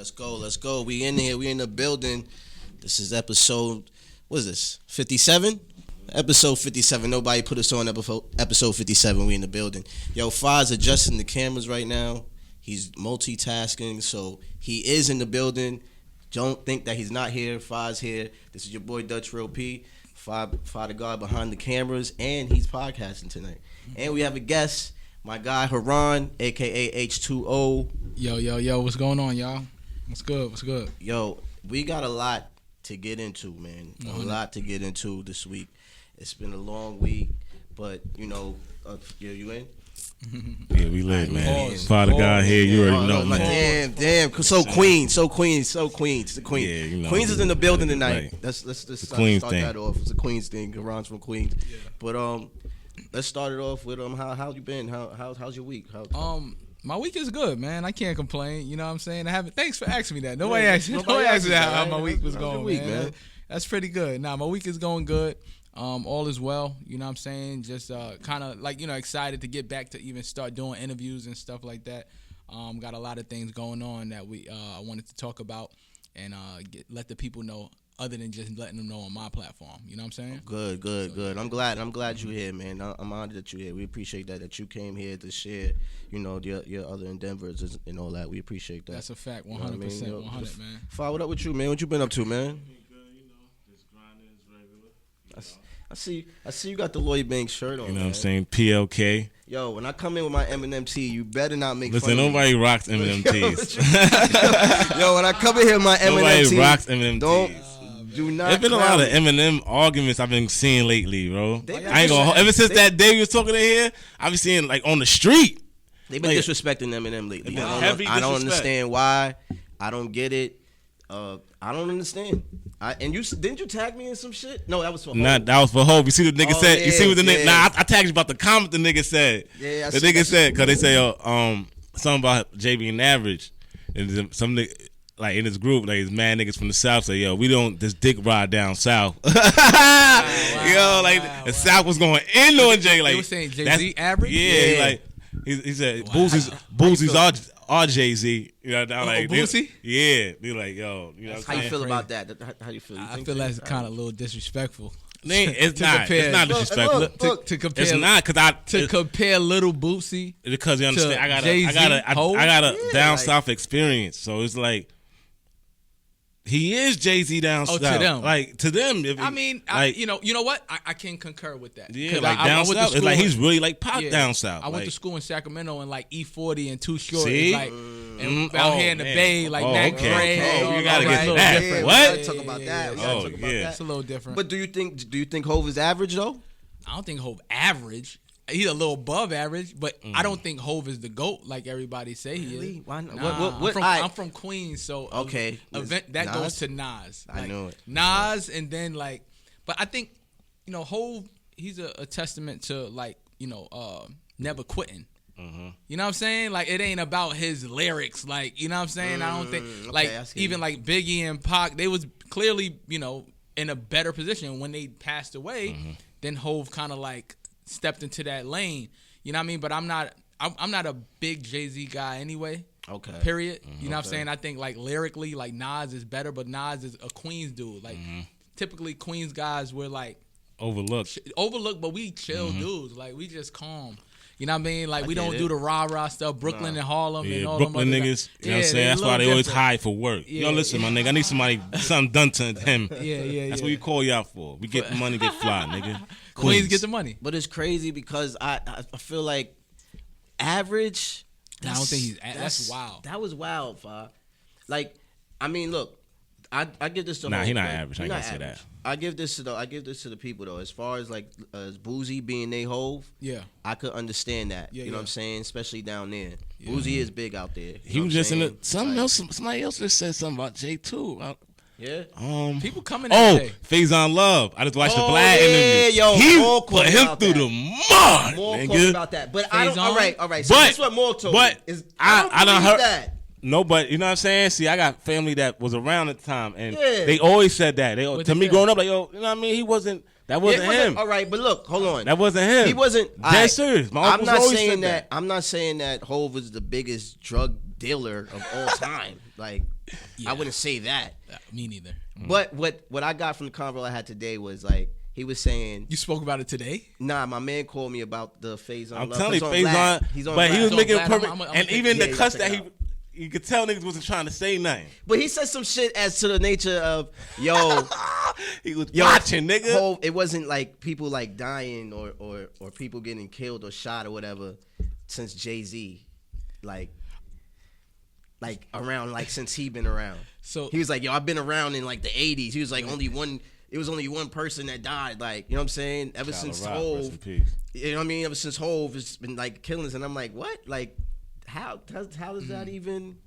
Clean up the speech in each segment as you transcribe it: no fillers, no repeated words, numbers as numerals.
Let's go. We in here. We in the building. This is episode, what is this, 57? Episode 57. Nobody put us on episode 57. We in the building. Yo, Faz adjusting the cameras right now. He's multitasking, so he is in the building. Don't think that he's not here. Faz here. This is your boy Dutch Real P. Father God behind the cameras, and he's podcasting tonight. And we have a guest, my guy Haron, aka H2O. Yo, what's going on, y'all? What's good? Yo, we got a lot to get into, man. A lot to get into this week. It's been a long week, but you know, you in? Yeah, we lit, man. Father God here, you already know, man. Damn. So Queens. The Queens. Yeah, you know, Queens is in the building tonight. Right. Let's start thing. that off. It's a Queens thing. Ron's from Queens. Yeah. But let's start it off with how you been? How's your week? My week is good, man. I can't complain. You know what I'm saying? Thanks for asking me that. Nobody asked me how my week was going, man. That's pretty good. Nah, my week is going good. All is well. You know what I'm saying? Just kind of like, excited to get back to even start doing interviews and stuff like that. Got a lot of things going on that I wanted to talk about and let the people know, other than just letting them know on my platform. You know what I'm saying? Good. I'm glad you're here, man. I'm honored that you're here. We appreciate that you came here to share, your other endeavors and all that. We appreciate that. That's a fact. 100%. 100, man. Fa, what up with you, man? What you been up to, man? Just grinding as regular. I see you got the Lloyd Banks shirt on. You know what I'm saying? PLK. Yo, when I come in with my Eminem tee, you better not make Listen, fun of me. nobody rocks Eminem tees. Yo, when I come in here with my Eminem tee, nobody rocks Eminem tees. Do not. There's been a lot of Eminem arguments I've been seeing lately, bro. I ain't gonna. Ever since that day we was talking in here, I've been seeing like on the street. They've been disrespecting Eminem lately. I don't understand why. I don't get it. I don't understand. Didn't you tag me in some shit? No, that was for Hov. Nah, that was for Hov. You see what the nigga said? Yeah, you see what the nigga? yeah. Nah, I tagged you about the comment the nigga said. Yeah, the nigga said because they say something about JB and Average, and some nigga. Like in his group, like his mad niggas from the South say, yo, we don't this dick ride down South. The South was going in on Jay. Like they were saying Jay-Z average? Yeah. He said Boosie's are Jay-Z. You know, like Boosie? They like, yo, you know what I'm How you saying? feel about that? How you feel? I feel that's kind of a little disrespectful. It's not disrespectful. Look, to compare, it's not because compare Little Boosie because you understand. I got a down south experience, so it's like. He is Jay-Z down south. To them. Like, to them. You know what? I can concur with that. Yeah, like down south. It's like he's really like pop down south. I went to school in Sacramento and like E40 and Too Short. See? Like, and out here in the Bay, like Mac Dre. You gotta get that. Yeah, what? We gotta talk about that. It's a little different. But do you think Hov is average though? I don't think Hov average. He's a little above average, but I don't think Hov is the GOAT like everybody say he is. Why not? Nah, I'm from Queens, so okay. That Nas? goes to Nas. I knew it. Nas, and then but I think Hov, he's a testament to never quitting. Mm-hmm. You know what I'm saying? Like it ain't about his lyrics. Like you know what I'm saying? I don't think even like Biggie and Pac, they was clearly in a better position when they passed away. Mm-hmm. Then Hov kind of stepped into that lane. You know what I mean? But I'm not a big Jay-Z guy anyway. Okay. Period. You know what I'm saying? I think lyrically, Nas is better, but Nas is a Queens dude. Typically Queens guys were overlooked, but we chill dudes. Like we just calm. You know what I mean? We don't do the rah stuff. Brooklyn and Harlem and all Brooklyn them niggas. You know what I'm saying? That's why they always hide for work. Yeah, yo, listen, my nigga, I need something done to him. Yeah. That's what we call you out for. We get the money, get fly, nigga. Queens get the money. But it's crazy because I feel like average. I don't think he's. That's wild. That was wild, Fa. Look, I give this to. Nah, he not average. I can't say that. I give this to the people though. As far as as Boosie being they Hov, I could understand that. You know what I'm saying, especially down there. Yeah. Boosie is big out there. He was just in somebody else just said something about Jay too. Yeah. People coming at Jay. Faison Love. I just watched the Vlad interview. Yo, he put him through the mud. More quote about that. But I don't. All right. So that's what more told me. Is I don't believe that. No, but you know what I'm saying? See, I got family that was around at the time, and they always said that. To me, growing up, you know what I mean? That wasn't him. All right, but look, hold on. That wasn't him. He wasn't. Dead serious. I'm not saying that. I'm not saying that Hov is the biggest drug dealer of all time. I wouldn't say that. Me neither. But what I got from the convo I had today was like he was saying. You spoke about it today? Nah, my man called me about the Faison. I'm Love. telling you, Faison. He's on. But he was making it perfect, and even the cuss that he. You could tell niggas wasn't trying to say nothing. But he said some shit as to the nature of, yo. He was watching, nigga. It wasn't like people like dying or people getting killed or shot or whatever since Jay-Z. Like around, like since he been around. So he was like, yo, I've been around in like the 80s. He was like, it was only one person that died. Like, you know what I'm saying? Ever since Hove. You know what I mean? Ever since Hove, it's been like killings. And I'm like, what? Like, how does that even?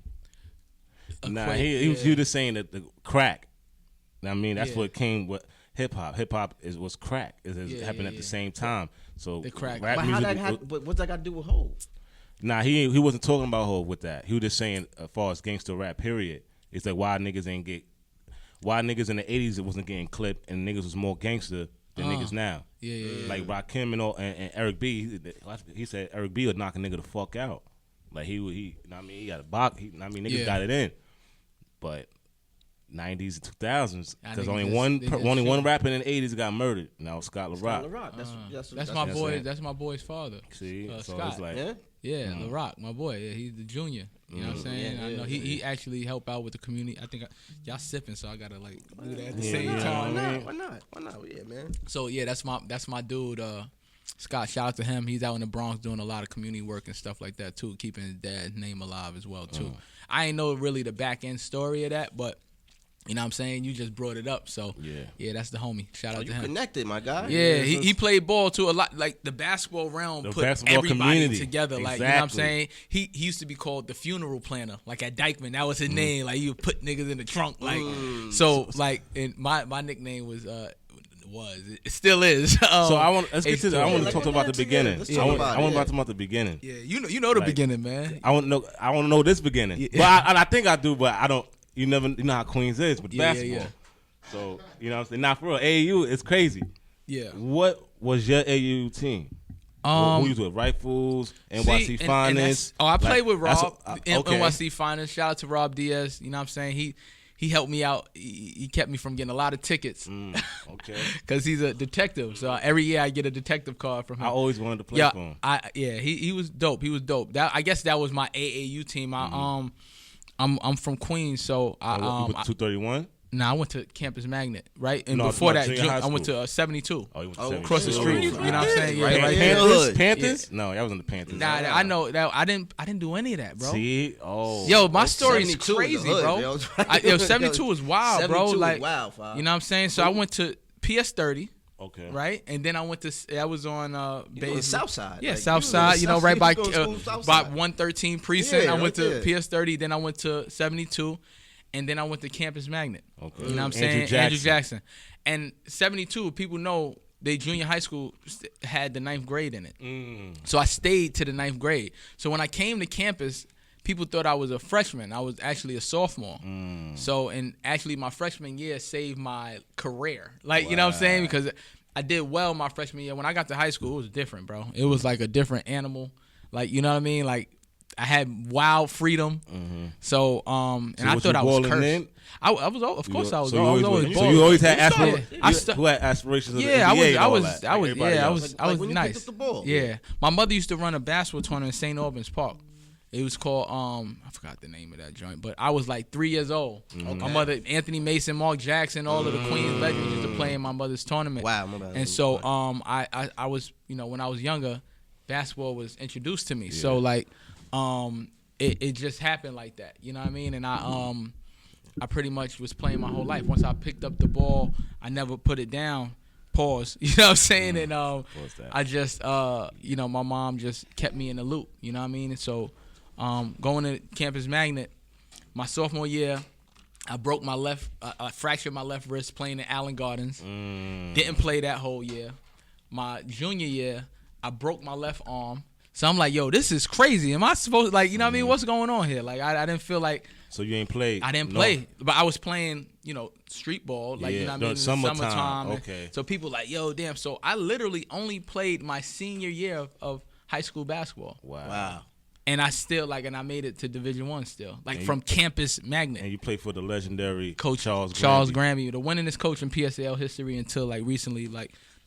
Nah, he was just saying that the crack. I mean, that's what came with hip hop. Hip hop was crack. It happened at the same time. So the crack. But what's that got to do with Hove? Nah, he wasn't talking about Hove with that. He was just saying as far as gangster rap. Period. It's like why niggas in the 80s it wasn't getting clipped and niggas was more gangster than niggas now. Yeah. Like Rakim and Eric B. He said Eric B. would knock a nigga the fuck out. Like he you know what I mean, he got a box. Niggas got it in, but 90s and 2000s because only one rapper in the 80s got murdered. Now Scott LaRock. That's my boy. That's my boy's father. See, so Scott. it's like LaRock, my boy. Yeah, he's the junior. You know what I'm saying? I know he actually helped out with the community. I think y'all sipping, so I gotta like do that at the same time. Why not? Yeah, man. So yeah, that's my dude. Scott, shout out to him. He's out in the Bronx doing a lot of community work and stuff like that too, keeping his dad's name alive as well too. I ain't know really the back end story of that, but you know what I'm saying? You just brought it up, so yeah, that's the homie. Shout out to him. Connected, my guy. Yeah, he played ball too a lot. Like the basketball realm put everybody community together. Like exactly. You know what I'm saying? He used to be called the funeral planner. Like at Dykeman, that was his name. Like you would put niggas in the trunk. Like like and my nickname was. It still is. So I want let's get to. I want to talk about the beginning. I want to talk about the beginning. Yeah, you know the beginning, man. I want to know this beginning. Yeah. But I think I do, but I don't. You never. You know how Queens is with basketball. Yeah. So you know what I'm saying. Now for real, AAU is crazy. Yeah. What was your AAU team? Who you with? Rifles, NYC Finest. I played with Rob. NYC Finest. Shout out to Rob Diaz. You know what I'm saying? He helped me out. He kept me from getting a lot of tickets. Okay. Because he's a detective. So every year I get a detective card from him. I always wanted to play for him. He was dope. He was dope. I guess that was my AAU team. I'm from Queens, so I went to 231. I went to Campus Magnet, right? And before that, I went to 72. Oh, you went to 72. Across the street. You know what I'm saying? Yeah, right. Panthers? Yeah. No, I was in the Panthers. Nah, I know that. I didn't do any of that, bro. See? Yo, my story's crazy, bro. 72 was wild, bro. Like, wow, you know what I'm saying? So I went to PS30. Okay. Right, and then I was on South Side. Yeah, like, South Side. You know, right by 113 precinct. Yeah, I went to PS30. Then I went to 72, and then I went to Campus Magnet. Okay. You know what I'm saying? Andrew Jackson. And 72, people know they junior high school had the 9th grade in it. So I stayed to the 9th grade. So when I came to campus, people thought I was a freshman. I was actually a sophomore. So, and actually my freshman year saved my career. Like, you know what I'm saying? Because I did well my freshman year. When I got to high school, it was different, bro. It was like a different animal. Like, you know what I mean? Like, I had wild freedom. So, and I thought I was cursed. I was, of course, I was always balling. So you always had aspirations. Who had aspirations of the NBA? I was nice. Yeah, my mother used to run a basketball tournament in St. Albans Park. It was called I forgot the name of that joint, but I was like 3 years old. My mother, Anthony Mason, Mark Jackson, all of the Queens legends used to play in my mother's tournament. Wow, my bad. And so I was, you know, when I was younger, basketball was introduced to me. So like it just happened like that. You know what I mean? And I pretty much was playing my whole life. Once I picked up the ball, I never put it down. Pause. You know what I'm saying? And I just you know, my mom just kept me in the loop. You know what I mean? And so going to Campus Magnet, my sophomore year, I broke I fractured my left wrist playing in Allen Gardens. Didn't play that whole year. My junior year, I broke my left arm. So I'm like, yo, this is crazy. Am I supposed to, like, you know what I mean? What's going on here? Like, I didn't feel like. So you ain't played? I didn't play. But I was playing, you know, street ball. Like, you know what I mean? In the summertime. Okay. So people like, yo, damn. So I literally only played my senior year of high school basketball. Wow. And I still and I made it to Division I still, from campus magnet. And you played for the legendary coach Charles Granby, the winningest coach in PSAL history until recently.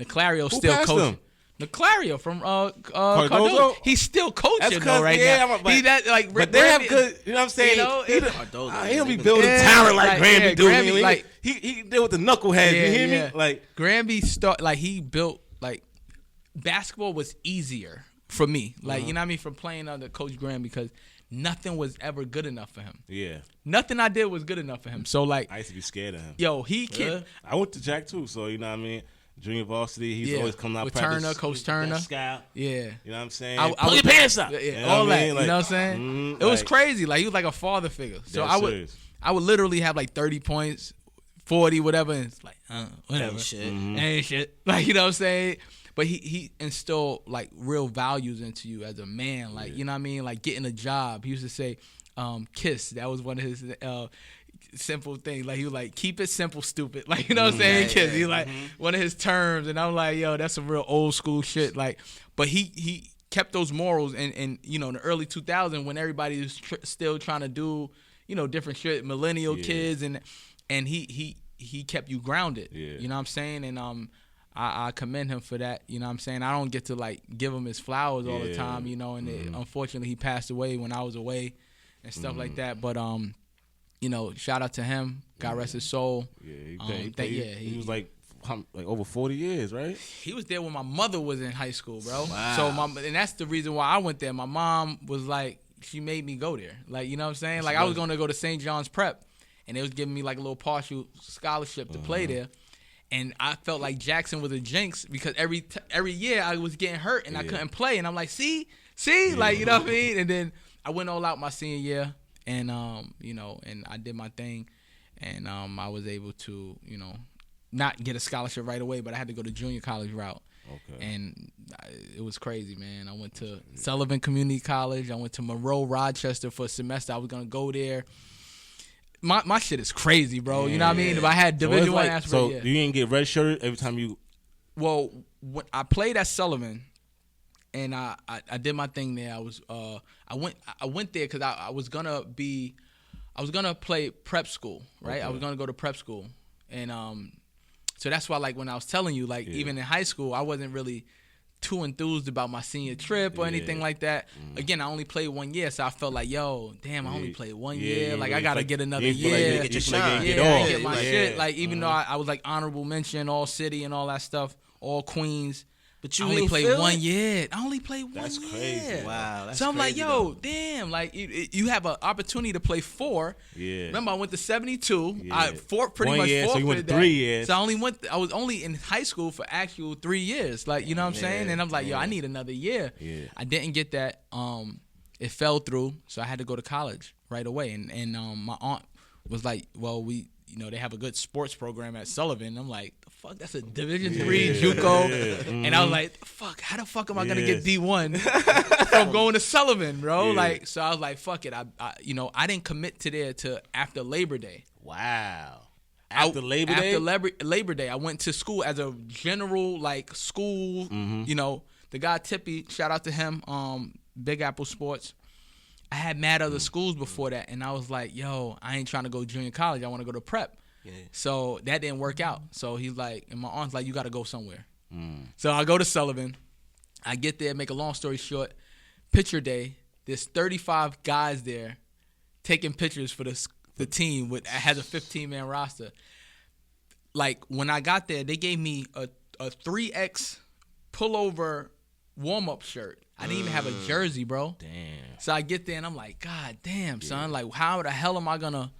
Niclario Who still passed coaching. him? Niclario from Cardozo? He's still coaching That's though now. But they have good. You know what I'm saying? He don't be building talent like Granby do. Granby, he deal with the knuckleheads. You hear me? Granby he built basketball was easier for me. You know what I mean, from playing under Coach Graham, because nothing was ever good enough for him. Yeah. Nothing I did was good enough for him. So I used to be scared of him. Yo, he can. I went to Jack too, so you know what I mean. Junior varsity, he's always coming out with practice. Turner, Coach Turner. Scout. Yeah. You know what I'm saying? Pull your pants up. You know all that. you know what I'm saying? It was crazy. He was like a father figure. So I would literally have 30 points, 40, whatever, and it's whatever. Ain't shit. Ain't shit. You know what I'm saying? But he instilled real values into you as a man. You know what I mean? Getting a job. He used to say, KISS. That was one of his simple things. He was keep it simple, stupid. You know what I'm saying? KISS. He one of his terms, and I'm yo, that's some real old school shit. But he kept those morals, and in the early 2000s when everybody was still trying to do different shit, millennial kids, and he kept you grounded. Yeah. You know what I'm saying? And I commend him for that. You know what I'm saying? I don't get to give him his flowers all the time. And unfortunately he passed away when I was away and stuff like that. But shout out to him. God rest his soul. Yeah, he was over 40 years, right? He was there when my mother was in high school, bro. Wow. So and that's the reason why I went there. My mom was she made me go there. You know what I'm saying? I was going to go to St. John's Prep, and they was giving me a little partial scholarship to play there. And I felt like Jackson was a jinx because every year I was getting hurt and I couldn't play. And I'm see, you know what I mean? And then I went all out my senior year, and and I did my thing, and I was able to not get a scholarship right away, but I had to go to junior college route. Okay. And it was crazy, man. I went to Sullivan Community College. I went to Monroe, Rochester for a semester. I was gonna go there. My shit is crazy, bro. You know what I mean? If I had Division I aspirants. So you didn't get redshirted every time you? Well, when I played at Sullivan, and I did my thing there. I went there because I was gonna play prep school, right? Okay. I was gonna go to prep school, and so that's why when I was telling you, even in high school, I wasn't really too enthused about my senior trip or anything like that. Again, I only played 1 year, so I felt yo, damn, I only played 1 year. I gotta get another year. Get your shine. Get my shit. Even though I was honorable mention, all city and all that stuff, all Queens. But you I only played 1 year. I only played 1 year. That's crazy. Wow. That's so I'm crazy, yo, damn. You have an opportunity to play 4. Yeah. Remember, I went to 72. Yeah. I pretty 1 much year, so you went 3 years. So I was only in high school for actual 3 years. You know what I'm saying? And I'm yo, I need another year. Yeah. I didn't get that. It fell through, so I had to go to college right away. And my aunt was well, they have a good sports program at Sullivan. I'm the fuck, that's a Division III JUCO. Yeah. And I was fuck, how the fuck am I gonna get D1 from going to Sullivan, bro? Yeah. So I was fuck it. I didn't commit to there till after Labor Day. Wow. After Labor Day? After Labor Day, I went to school as a general school. The guy Tippy, shout out to him. Big Apple Sports. I had mad other schools before that, and I was yo, I ain't trying to go junior college. I want to go to prep. Yeah. So that didn't work out. So he's and my aunt's you got to go somewhere. So I go to Sullivan. I get there, make a long story short, picture day. There's 35 guys there taking pictures for the team. Has a 15-man roster. When I got there, they gave me a 3X pullover warm-up shirt. I didn't even have a jersey, bro. Damn. So I get there and I'm God damn, son. How the hell am I gonna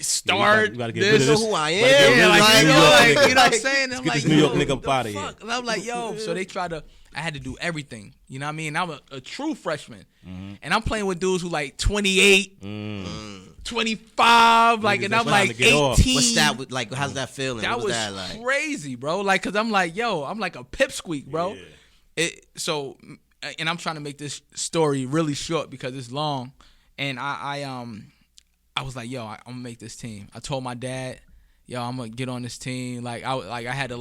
start you gotta get this? Know who I am. You know what I'm saying? I'm get this New York nigga up out of here. And I'm yo. So they try to. I had to do everything. You know what I mean? I'm a true freshman, and I'm playing with dudes who 28, 25, and I'm 18. What's that how's that feeling? That was crazy, bro. Cause I'm yo, I'm a pipsqueak, bro. Yeah. And I'm trying to make this story really short because it's long. And I was yo, I'm gonna make this team. I told my dad, yo, I'm gonna get on this team. Like I had to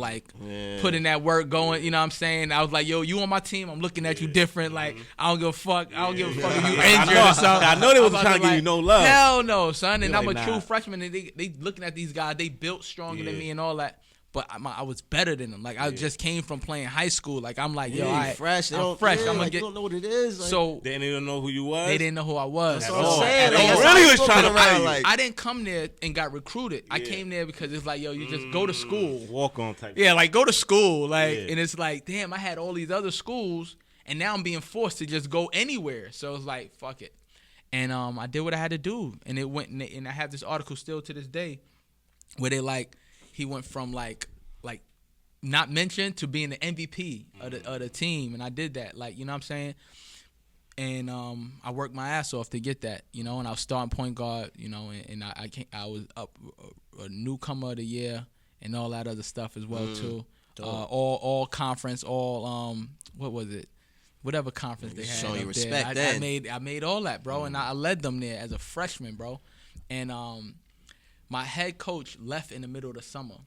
put in that work going. You know what I'm saying? I was like, yo, you on my team? I'm looking at you different. Like I don't give a fuck. I don't give a fuck if you injured or something. I know they wasn't trying to give you no love. Hell no, son. And I'm like, a true freshman, and they looking at these guys. They built stronger than me and all that. But I was better than them. Like I just came from playing high school. Like I'm like, yo, I'm fresh. I'm gonna get. You don't know what it is. Like, so they didn't know who you was. They didn't know who I was. That's what I'm saying. They really was trying to play you. Like, I didn't come there and got recruited. I came there because it's like, yo, you just go to school. Walk on type. Yeah, like go to school. Like, and it's like, damn, I had all these other schools, and now I'm being forced to just go anywhere. So it's like, fuck it. And I did what I had to do, and it went. And I have this article still to this day, where they he went from like not mentioned to being the MVP of the team, and I did that. Like, you know what I'm saying? And I worked my ass off to get that, you know. And I was starting point guard, you know, and I was up a newcomer of the year and all that other stuff as well too. All conference, all what was it? Whatever conference they had. Showing you there. respect. Then I made all that, bro, and I led them there as a freshman, bro. And my head coach left in the middle of the summer.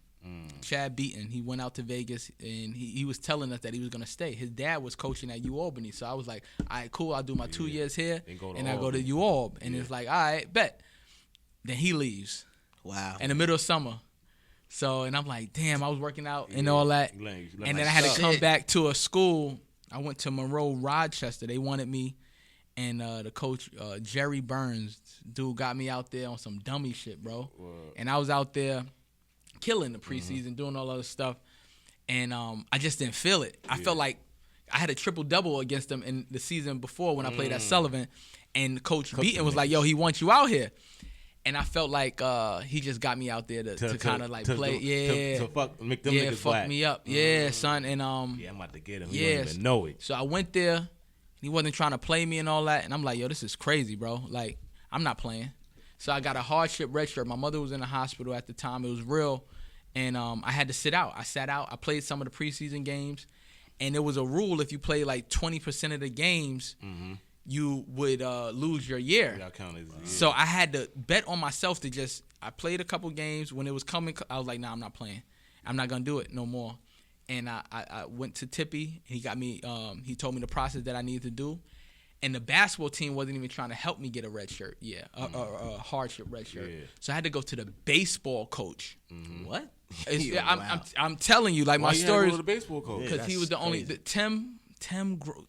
Chad Beaton, he went out to Vegas, and he was telling us that he was going to stay. His dad was coaching at UAlbany, so I was like, all right, cool, I'll do my 2 years here, and I go to UAlb. And it's like, all right, bet. Then he leaves. Wow. In the middle of summer. So, and I'm like, damn, I was working out and all that. And then I had to come back to a school. I went to Monroe Rochester. They wanted me, and the coach, Jerry Burns, dude, got me out there on some dummy shit, bro. And I was out there killing the preseason, doing all other stuff, and I just didn't feel it. I felt like I had a triple-double against them in the season before when I played at Sullivan, and Coach Beaton was like, yo, he wants you out here. And I felt like he just got me out there to kind of like play. To make them niggas fuck black. me up. Yeah, son. And I'm about to get him. He don't even know it. So I went there. He wasn't trying to play me and all that. And I'm like, yo, this is crazy, bro. Like, I'm not playing. So I got a hardship red shirt. My mother was in the hospital at the time. It was real. And I had to sit out. I sat out. I played some of the preseason games. And there was a rule, if you play like 20% of the games, you would lose your year. So I had to bet on myself to I played a couple games. When it was coming, I was like, nah, I'm not playing. I'm not going to do it no more. And I went to Tippy. He got me, he told me the process that I needed to do. And the basketball team wasn't even trying to help me get a red shirt. A hardship red shirt. Yeah. So I had to go to the baseball coach. What? I'm telling you, like, why my story. Go to the baseball coach? Because he was the only Tim,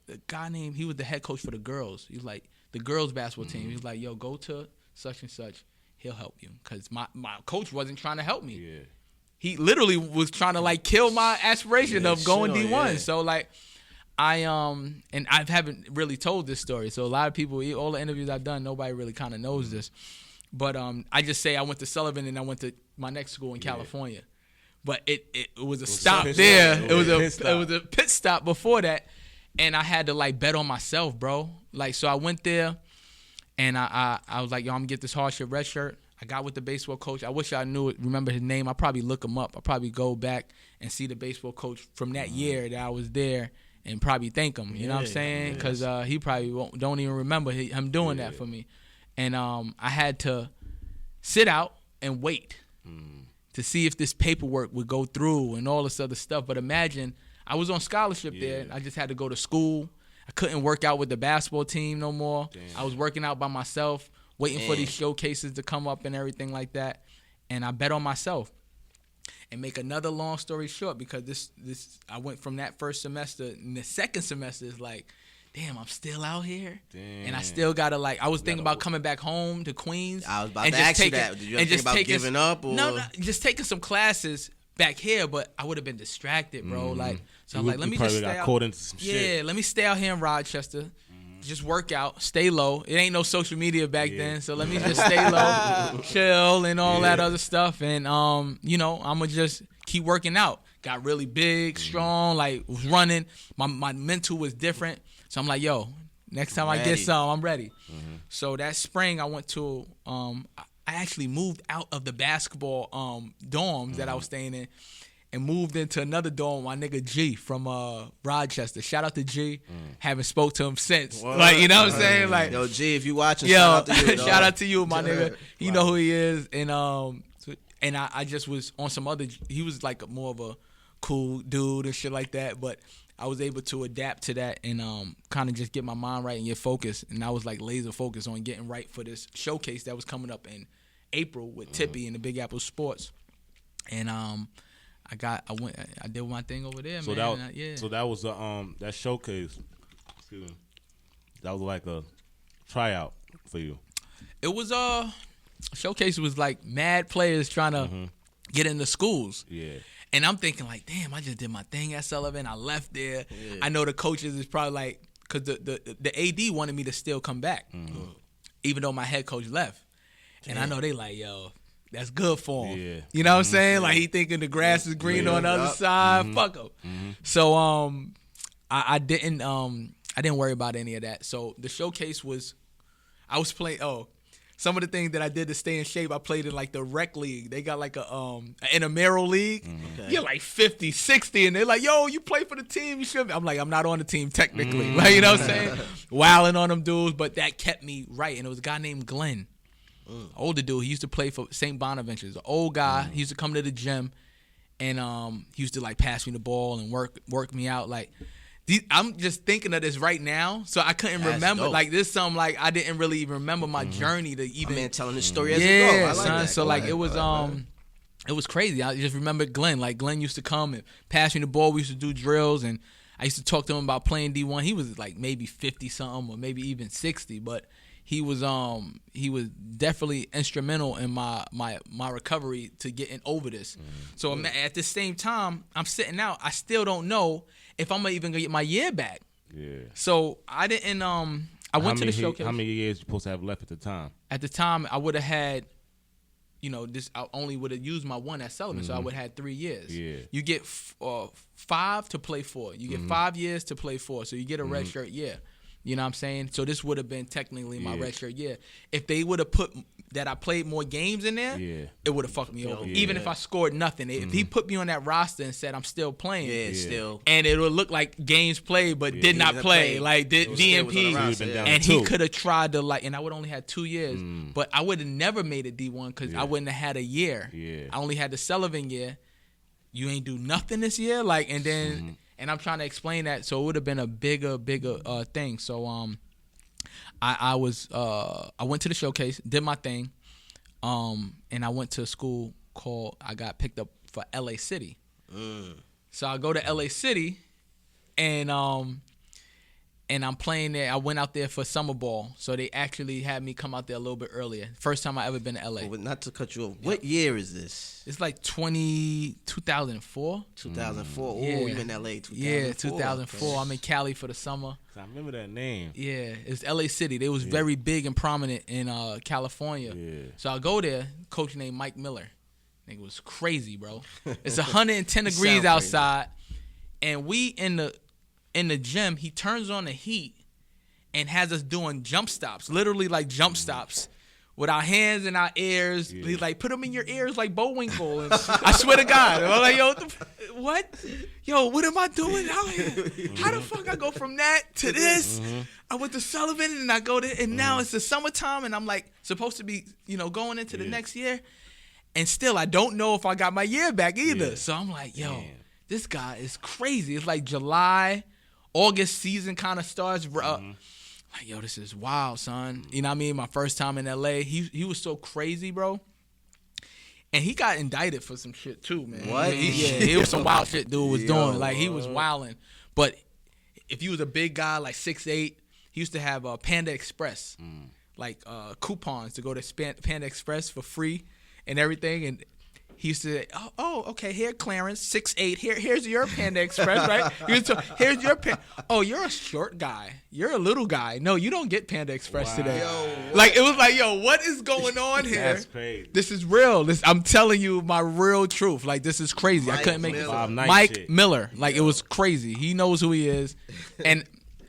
the guy named, he was the head coach for the girls. He was like the girls basketball team. He was like, yo, go to such and such. He'll help you. Because my coach wasn't trying to help me. Yeah. He literally was trying to like kill my aspiration of going D1. Yeah. So like. And I haven't really told this story, so a lot of people, all the interviews I've done, nobody really kind of knows this. But I just say I went to Sullivan and I went to my next school in California. But it was a stop there. It was a pit stop before that, and I had to like bet on myself, bro. Like, so I went there, and I was like, yo, I'm gonna get this hardship red shirt. I got with the baseball coach. I wish I remember his name. I'll probably look him up. I'll probably go back and see the baseball coach from that year that I was there. And probably thank him, you know what I'm saying? Because he probably don't even remember him doing that for me. And I had to sit out and wait to see if this paperwork would go through and all this other stuff. But imagine, I was on scholarship there. And I just had to go to school. I couldn't work out with the basketball team no more. Damn. I was working out by myself, waiting for these showcases to come up and everything like that. And I bet on myself. And make another long story short, because this I went from that first semester, and the second semester is like, damn, I'm still out here, and I still gotta like. I was thinking about coming back home to Queens. I was about to ask you that. Did you ever think about giving up? Or? No, just taking some classes back here, but I would have been distracted, bro. Like, so I'm like, let me just stay out. Caught into some shit. Yeah, let me stay out here in Rochester. Just work out, stay low. It ain't no social media back then, so let me just stay low, chill, and all that other stuff. And you know, I'm gonna just keep working out. Got really big, strong, like was running. My mental was different, so I'm like, yo, next time I get some, I'm ready. So that spring, I went to I actually moved out of the basketball dorms that I was staying in. And moved into another dorm, my nigga G from Rochester. Shout out to G. Haven't spoke to him since. What? Like, you know what I'm saying? Like, yo, G, if you watching, shout out to you. Shout out to you, my nigga. You know who he is. And And I just was on some other. He was like more of a cool dude and shit like that, but I was able to adapt to that and kind of just get my mind right and get focused. And I was like laser focused on getting right for this showcase that was coming up in April with Tippy and the Big Apple Sports. And I did my thing over there, so man. So that was that showcase. Excuse me. That was like a tryout for you. It was showcase was like mad players trying to get into schools. Yeah. And I'm thinking like, damn, I just did my thing at Sullivan. I left there. Yeah. I know the coaches is probably like, because the AD wanted me to still come back, even though my head coach left. Damn. And I know they like, yo, that's good for him. Yeah. You know what I'm saying? Like he thinking the grass is green on the other side. Fuck him. So I didn't worry about any of that. So the showcase was, I was playing. Some of the things that I did to stay in shape, I played in like the rec league. They got like an intramural league. Okay. You're like 50, 60, and they're like, yo, you play for the team. You should be. I'm like, I'm not on the team technically. Like, you know what I'm saying? Wilding on them dudes, but that kept me right. And it was a guy named Glenn, older dude. He used to play for St. Bonaventure's. An old guy. He used to come to the gym, and he used to like pass me the ball and work me out. Like, I'm just thinking of this right now, so I couldn't remember. Dope. Like this, something like I didn't really even remember my journey to even. Man, telling the story as it goes. I like son. That. So like it was crazy. I just remember Glenn. Like Glenn used to come and pass me the ball. We used to do drills, and I used to talk to him about playing D1. He was like maybe 50 something or maybe even 60, but he was definitely instrumental in my recovery to getting over this. So at the same time, I'm sitting out. I still don't know if I'm even gonna get my year back. Yeah. So I didn't. I went to the showcase. How many years you supposed to have left at the time? At the time, I would have had, this. I only would have used my one at Sullivan, so I would have had 3 years. Yeah. You get 5 to play 4. You get 5 years to play 4, so you get a red shirt year. You know what I'm saying? So this would have been technically my red shirt year. If they would have put that I played more games in there, it would have fucked me over. Yeah. Even if I scored nothing. If he put me on that roster and said I'm still playing, still, and it would look like games played but did not play, like did DMP, and he could have tried to and I would only had 2 years, but I would have never made it D1 because I wouldn't have had a year. Yeah. I only had the Sullivan year. You ain't do nothing this year, and then. And I'm trying to explain that, so it would have been a bigger thing. So I went to the showcase, did my thing, and I went to a school I got picked up for LA City. So I go to LA City, and I'm playing there. I went out there for summer ball, so they actually had me come out there a little bit earlier. First time I ever been to LA. But not to cut you off, what year is this? It's like 2004. 2004. Oh, you in LA? 2004. Yeah, 2004. Okay. I'm in Cali for the summer. I remember that name. Yeah, it's LA City. They was very big and prominent in California. Yeah. So I go there. Coach named Mike Miller. Nigga was crazy, bro. It's 110 degrees outside, and we in the gym. He turns on the heat and has us doing jump stops, literally like jump stops, with our hands in our ears. Yeah. He's like, put them in your ears like Bullwinkle. And I swear to God, I'm like, yo, what? Yo, what am I doing out here? How the fuck I go from that to this? I went to Sullivan and I go there, and now it's the summertime, and I'm like supposed to be, going into the next year, and still I don't know if I got my year back either. Yeah. So I'm like, yo, this guy is crazy. It's like July. August season kind of starts, bro. Like, yo, this is wild, son. You know what I mean? My first time in LA, he was so crazy, bro. And he got indicted for some shit too, man. What? It was some wild shit dude was doing. Like, he was wilding. But if you was a big guy, like 6'8", he used to have Panda Express, like coupons to go to Panda Express for free and everything. And he used to say, okay, here, Clarence, 6'8". Here's your Panda Express, right? Here's your Oh, you're a short guy. You're a little guy. No, you don't get Panda Express today. Yo, it was like, yo, what is going on here? That's crazy. This is real. I'm telling you my real truth. Like, this is crazy. I couldn't make it. Mike Miller. Like, it was crazy. He knows who he is. And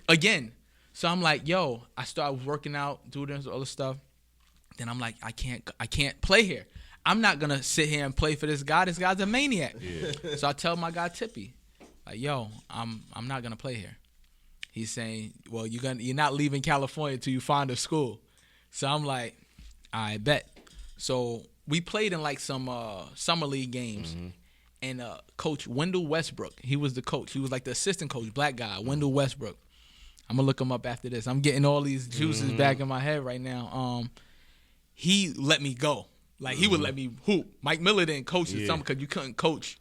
again, so I'm like, yo, I started working out, doing this other stuff. Then I'm like, I can't play here. I'm not going to sit here and play for this guy. This guy's a maniac. Yeah. So I tell my guy Tippy, like, yo, I'm not going to play here. He's saying, well, you're not leaving California until you find a school. So I'm like, I bet. So we played in like some summer league games. And Coach Wendell Westbrook, he was the coach. He was like the assistant coach, black guy, Wendell Westbrook. I'm gonna look him up after this. I'm getting all these juices back in my head right now. He let me go. Like he would let me hoop. Mike Miller didn't coach the summer because you couldn't coach.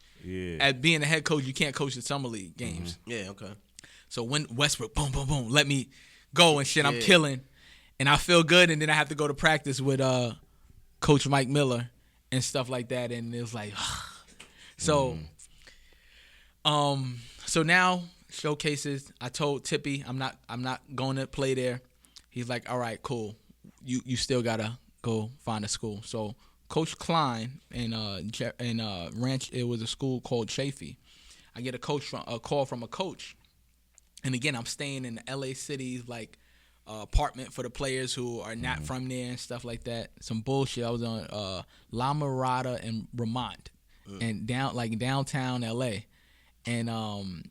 As being a head coach, you can't coach the summer league games. Yeah, okay. So when Westbrook, boom, boom, boom, let me go and shit, I'm killing, and I feel good, and then I have to go to practice with Coach Mike Miller and stuff like that, and it was like. So, so now showcases. I told Tippy I'm not going to play there. He's like, all right, cool. You still gotta go find a school. So Coach Klein in Ranch, it was a school called Chafee. I get a call from a coach, and again I'm staying in the LA City's like apartment for the players who are not from there and stuff like that. Some bullshit. I was on La Mirada and Vermont. And downtown LA. And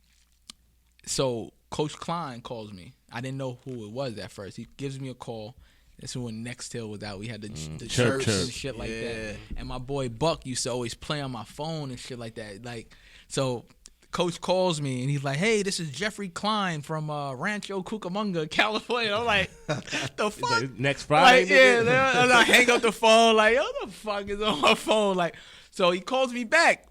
so Coach Klein calls me. I didn't know who it was at first. He gives me a call. This is when Nextel was out. We had the shirts and shit like that. And my boy Buck used to always play on my phone and shit like that. Like, so Coach calls me and he's like, hey, this is Jeffrey Klein from Rancho Cucamonga, California. I'm like, the fuck? Like, next Friday? Like, I hang up the phone like, what the fuck is on my phone? Like, so he calls me back.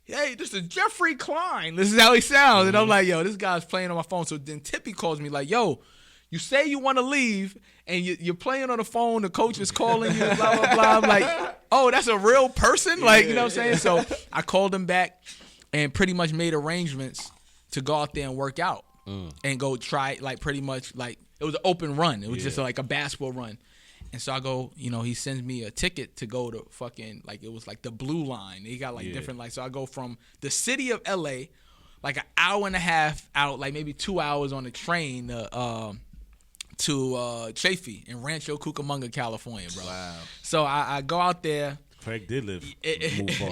Hey, this is Jeffrey Klein. This is how he sounds. And I'm like, yo, this guy's playing on my phone. So then Tippy calls me like, yo, you say you want to leave and you're playing on the phone. The coach is calling you, blah, blah, blah. I'm like, oh, that's a real person? Like, you know what I'm saying? So I called him back and pretty much made arrangements to go out there and work out and go try, like, pretty much, like, it was an open run. It was just like a basketball run. And so I go, he sends me a ticket to go to fucking, like, it was like the Blue Line. He got, like, different, like, so I go from the city of L.A., like, an hour and a half out, like, maybe 2 hours on the train to Chafee in Rancho Cucamonga, California, bro. Wow. So I go out there. Craig did live. Move far.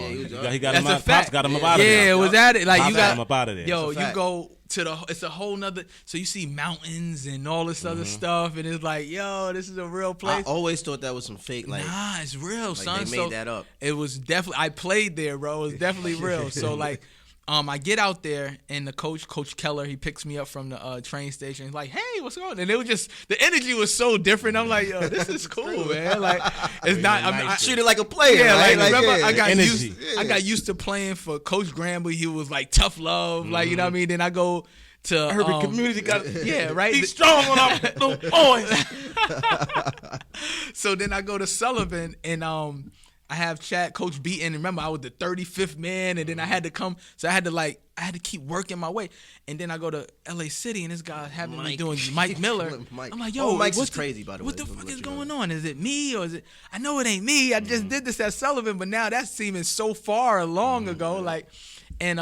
He got him out. Pops got him up out of there. Yeah, it was at it. Like, Pops you got him up out of there. Yo, you go to it's a whole nother. So you see mountains and all this other stuff, and it's like, yo, this is a real place. I always thought that was some fake. Like, nah, it's real, like son. They made that up. It was definitely. I played there, bro. It was definitely real. So like. I get out there and the Coach Keller, he picks me up from the train station. He's like, "Hey, what's going on?" And it was just the energy was so different. I'm like, "Yo, this is cool, man." Like, it's not. I treat it like a player. Yeah, right? like remember, I got used to playing for Coach Gramble. He was like tough love, like you know what I mean. Then I go to Urban Community got right. He's strong on our little boys. So then I go to Sullivan and I have Coach Beaton. Remember, I was the 35th man, and then I had to come. So I had to keep working my way. And then I go to LA City, and this guy having me doing Mike Miller. I'm like, yo, Mike's is crazy, by the way. What the fuck is going on? Is it me or is it? I know it ain't me. I just did this at Sullivan, but now that's seeming so far long ago. Like, and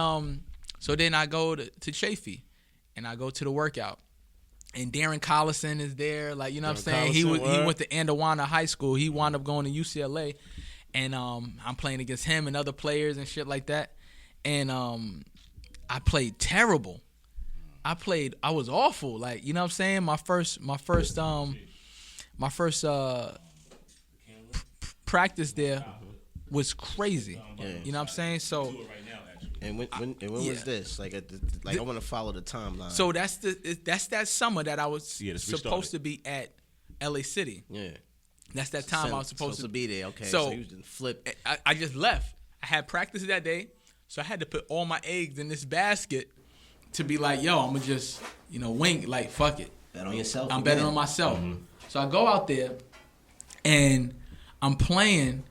so then I go to Chafee, and I go to the workout. And Darren Collison is there. Like, you know what I'm saying? He went to Andawana High School. He wound up going to UCLA. And I'm playing against him and other players and shit like that. And I played terrible. I was awful. Like, you know what I'm saying? My first practice there was crazy. Yeah. You know what I'm saying? So and when was this? Like I want to follow the timeline. So that's that summer that I was supposed to be at LA City. Yeah. That's that time I was supposed to be there. Okay, so you just flipped. I just left. I had practice that day, so I had to put all my eggs in this basket to be like, yo, I'm going to just, wing, like, fuck it. Bet on yourself. I'm betting on myself. Mm-hmm. So I go out there, and I'm playing,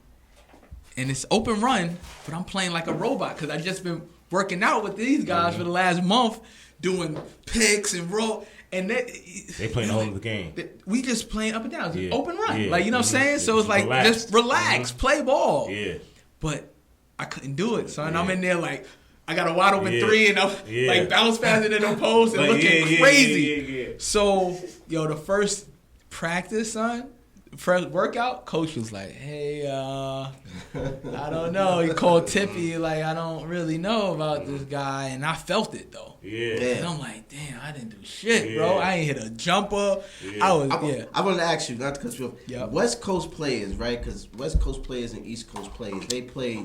and it's open run, but I'm playing like a robot because I just been working out with these guys for the last month, doing picks and roll. And they playing all of the game. We just playing up and down, just open run, like you know what I'm saying. So it's like just relax, play ball. Yeah. But I couldn't do it, son. I'm in there like I got a wide open three, and I'm like bounce faster than the post and looking crazy. So the first practice, son, first workout, coach was like, hey, I don't know. He called Tippy, like, I don't really know about this guy. And I felt it, though. Yeah. And I'm like, damn, I didn't do shit, bro. I ain't hit a jumper. I want to ask you, not to cut you off. Yep. West Coast players, right? Because West Coast players and East Coast players, they play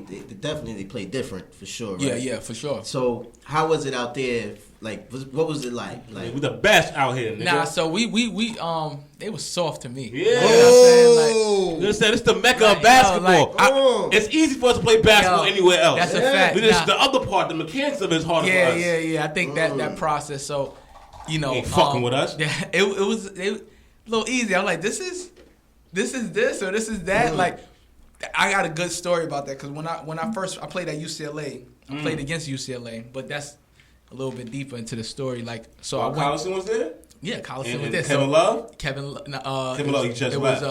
different, for sure, right? Yeah, for sure. So how was it out there? Like, what was it like? Like, we're the best out here, nigga. Nah, so we they was soft to me. Yeah. You know what I'm saying? Like, you said it's the mecca of basketball. It's easy for us to play basketball anywhere else. That's a fact. The other part, the mechanics of it is harder for us. Yeah. I think that process. So, you know, ain't fucking with us. It was a little easy. I'm like, this is this or this is that. Like, I got a good story about that because when I first played at UCLA, I played against UCLA, but that's a little bit deeper into the story. Like, so Collison was there? Yeah, Collison was there. Kevin Love? Kevin Love, he just left.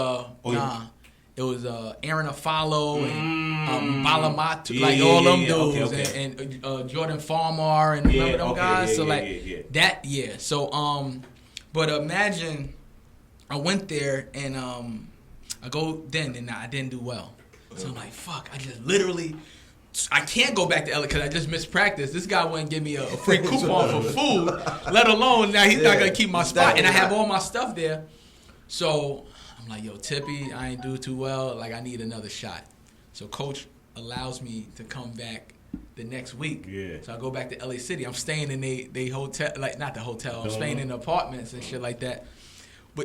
It was Aaron Afalo and Balamatu, all them dudes, okay. and Jordan Farmar and remember them guys. That. So but imagine I went there and I go then and I didn't do well. So I'm like, fuck, I can't go back to LA because I just missed practice. This guy wouldn't give me a free coupon for food, let alone now he's not going to keep my spot. And I have all my stuff there. So I'm like, yo, Tippy, I ain't do too well. Like, I need another shot. So coach allows me to come back the next week. Yeah. So I go back to LA City. I'm staying in they hotel, like not the hotel. I'm staying in the apartments and shit like that.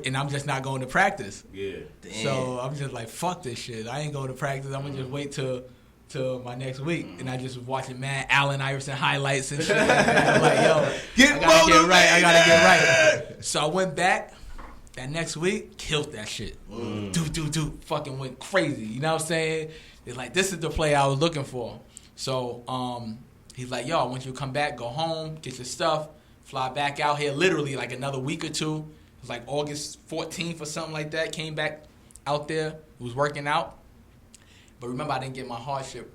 And I'm just not going to practice. Yeah. Damn. So I'm just like, fuck this shit. I ain't going to practice. I'm going to just wait till my next week, and I just was watching mad Allen Iverson highlights and shit. I'm like, yo, I gotta get right. So I went back that next week, killed that shit. Fucking went crazy. You know what I'm saying? They're like, this is the play I was looking for. So he's like, yo, I want you to come back, go home, get your stuff, fly back out here. Literally like another week or two. It was like August 14th or something like that. Came back out there, was working out. But remember, I didn't get my hardship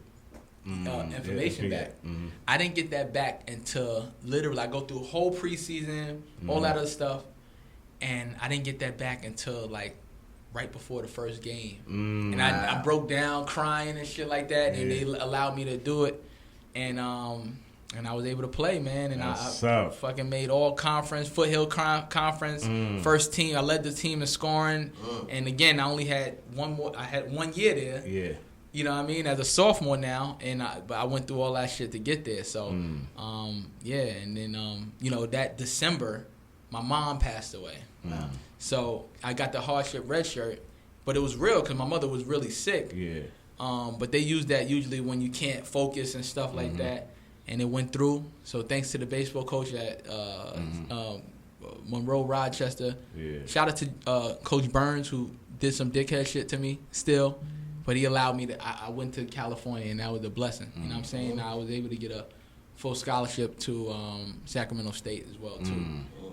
information back. Mm-hmm. I didn't get that back until literally I go through a whole preseason, all that other stuff, and I didn't get that back until like right before the first game. And I broke down crying and shit like that, and they allowed me to do it, and I was able to play, man. And I fucking made all conference, Foothill conference, first team. I led the team in scoring, and again, I only had one more. I had 1 year there. Yeah. You know what I mean? As a sophomore now, but I went through all that shit to get there. So, and then, that December, my mom passed away. So I got the hardship red shirt, but it was real because my mother was really sick. Yeah. But they use that usually when you can't focus and stuff like that, and it went through. So thanks to the baseball coach at Monroe Rochester. Yeah. Shout out to Coach Burns who did some dickhead shit to me still. But he allowed me to. I went to California, and that was a blessing. You know what I'm saying? I was able to get a full scholarship to Sacramento State as well too,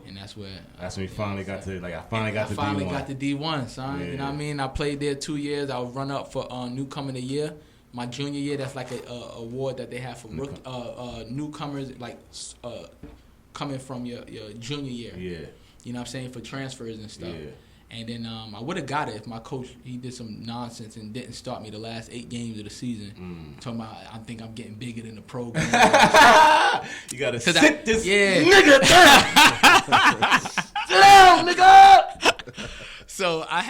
and that's when we finally got to I finally got to D1, son. Yeah. You know what I mean? I played there 2 years. I was run up for newcomer of the year. My junior year, that's like a award that they have for newcomers, like coming from your junior year. Yeah. You know what I'm saying? For transfers and stuff. Yeah. And then I would have got it if my coach, he did some nonsense and didn't start me the last 8 games of the season. Talking about, I think I'm getting bigger than the program. You got to sit this nigga down. Sit down, nigga. So I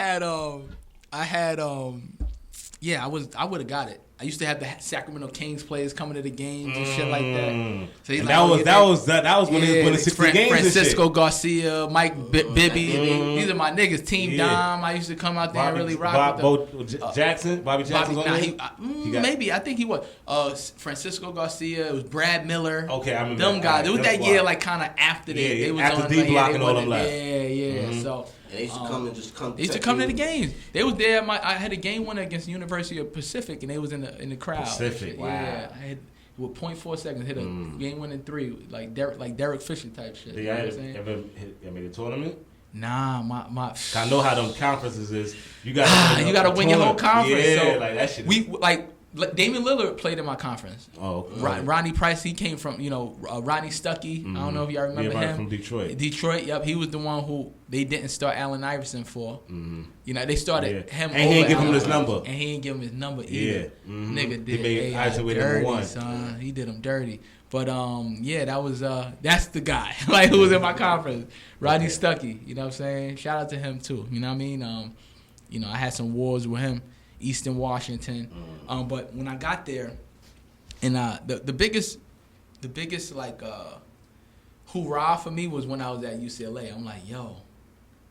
would have got it. I used to have the Sacramento Kings players coming to the games and shit like that. So he's that was when they was winning 60 games. Francisco and shit. Garcia, Mike Bibby, these are my niggas. Team Dom. I used to come out there and really rock with them. Bobby Jackson. Maybe I think he was Francisco Garcia. It was Brad Miller. Okay, I remember them guys. It was that year, like kind of after that. They was after D Block and all them left. Yeah. So. And they used to come and just come. They used to come to the games. They was there. I had a game winner against the University of Pacific, and they was in the crowd. Pacific, wow. Yeah, I had with 0.4 seconds hit a game winning 3, like Derek Fisher type shit. You know what I'm saying? Ever made a tournament? Nah, my. I know how them conferences is. You gotta win your whole conference. Yeah, so like that shit. We like Damian Lillard played in my conference. Oh, Ronnie Price, he came from, Rodney Stuckey. I don't know if y'all remember him. From Detroit. Detroit, yep. He was the one who they didn't start Allen Iverson for. They started him. And he didn't give him his number. And he didn't give him his number either. Yeah. Nigga did He made Iverson with dirty, number 1. son. He did him dirty. But that was that's the guy like who was in my conference. Rodney Stuckey. You know what I'm saying? Shout out to him too. You know what I mean? I had some wars with him. Eastern Washington, but when I got there, and the biggest like hoorah for me was when I was at UCLA. I'm like, yo,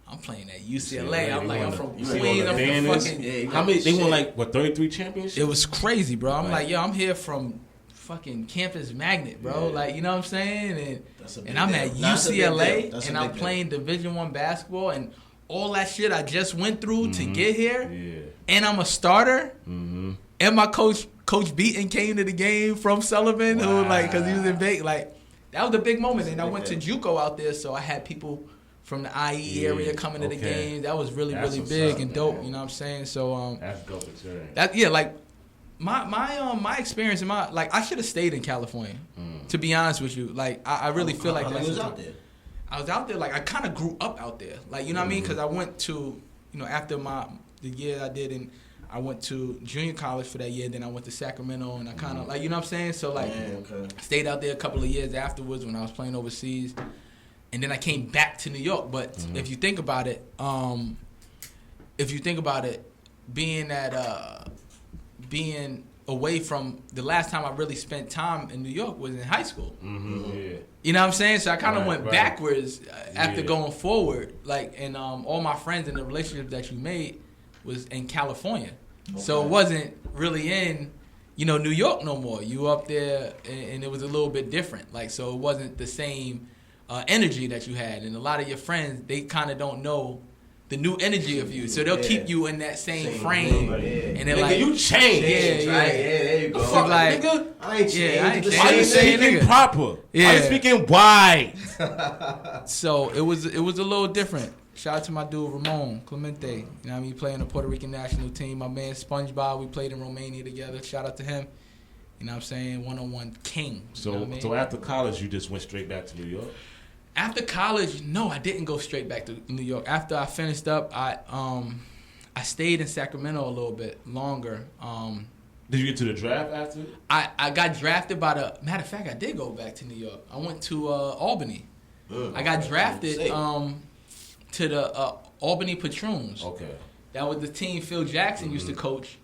I'm playing at UCLA. I'm from Queens. I'm from fucking. How many? They won 33 championships. It was crazy, bro. I'm like, yo, I'm here from fucking campus magnet, bro. Like, you know what I'm saying? And I'm at UCLA, and I'm playing Division I basketball, and all that shit I just went through to get here, and I'm a starter, and my coach Beaton came to the game from Sullivan, who because he was in big, that was a big moment. And I went to JUCO out there, so I had people from the IE area coming to the game. That was really big and dope. You know what I'm saying? So that's dope experience. My experience in I should have stayed in California. To be honest with you, I really feel like that's was out there. I was out there, I kind of grew up out there. You know what I mean? Because I went to, after the year I did, and I went to junior college for that year, then I went to Sacramento, and I kind of, you know what I'm saying? So, stayed out there a couple of years afterwards when I was playing overseas. And then I came back to New York. But if you think about it, being away from the last time I really spent time in New York was in high school. You know what I'm saying? So I kind of went backwards after going forward. And all my friends and the relationships that you made was in California. So it wasn't really in, New York no more. You were up there, and it was a little bit different. So it wasn't the same energy that you had. And a lot of your friends, they kind of don't know the new energy of you, so they'll keep you in that same frame, and they're nigga, you changed. There you go. Fuck, nigga. I ain't changed. Why you speaking proper? Why you speaking wide? So it was a little different. Shout out to my dude Ramon Clemente. You know what I mean? Playing the Puerto Rican national team. My man SpongeBob, we played in Romania together. Shout out to him. You know what I'm saying? 101 king. So after college, you just went straight back to New York? After college, no, I didn't go straight back to New York. After I finished up, I stayed in Sacramento a little bit longer. Did you get to the draft after? I got drafted by the... Matter of fact, I did go back to New York. I went to Albany. I got drafted to the Albany Patroons. Okay. That was the team Phil Jackson used to coach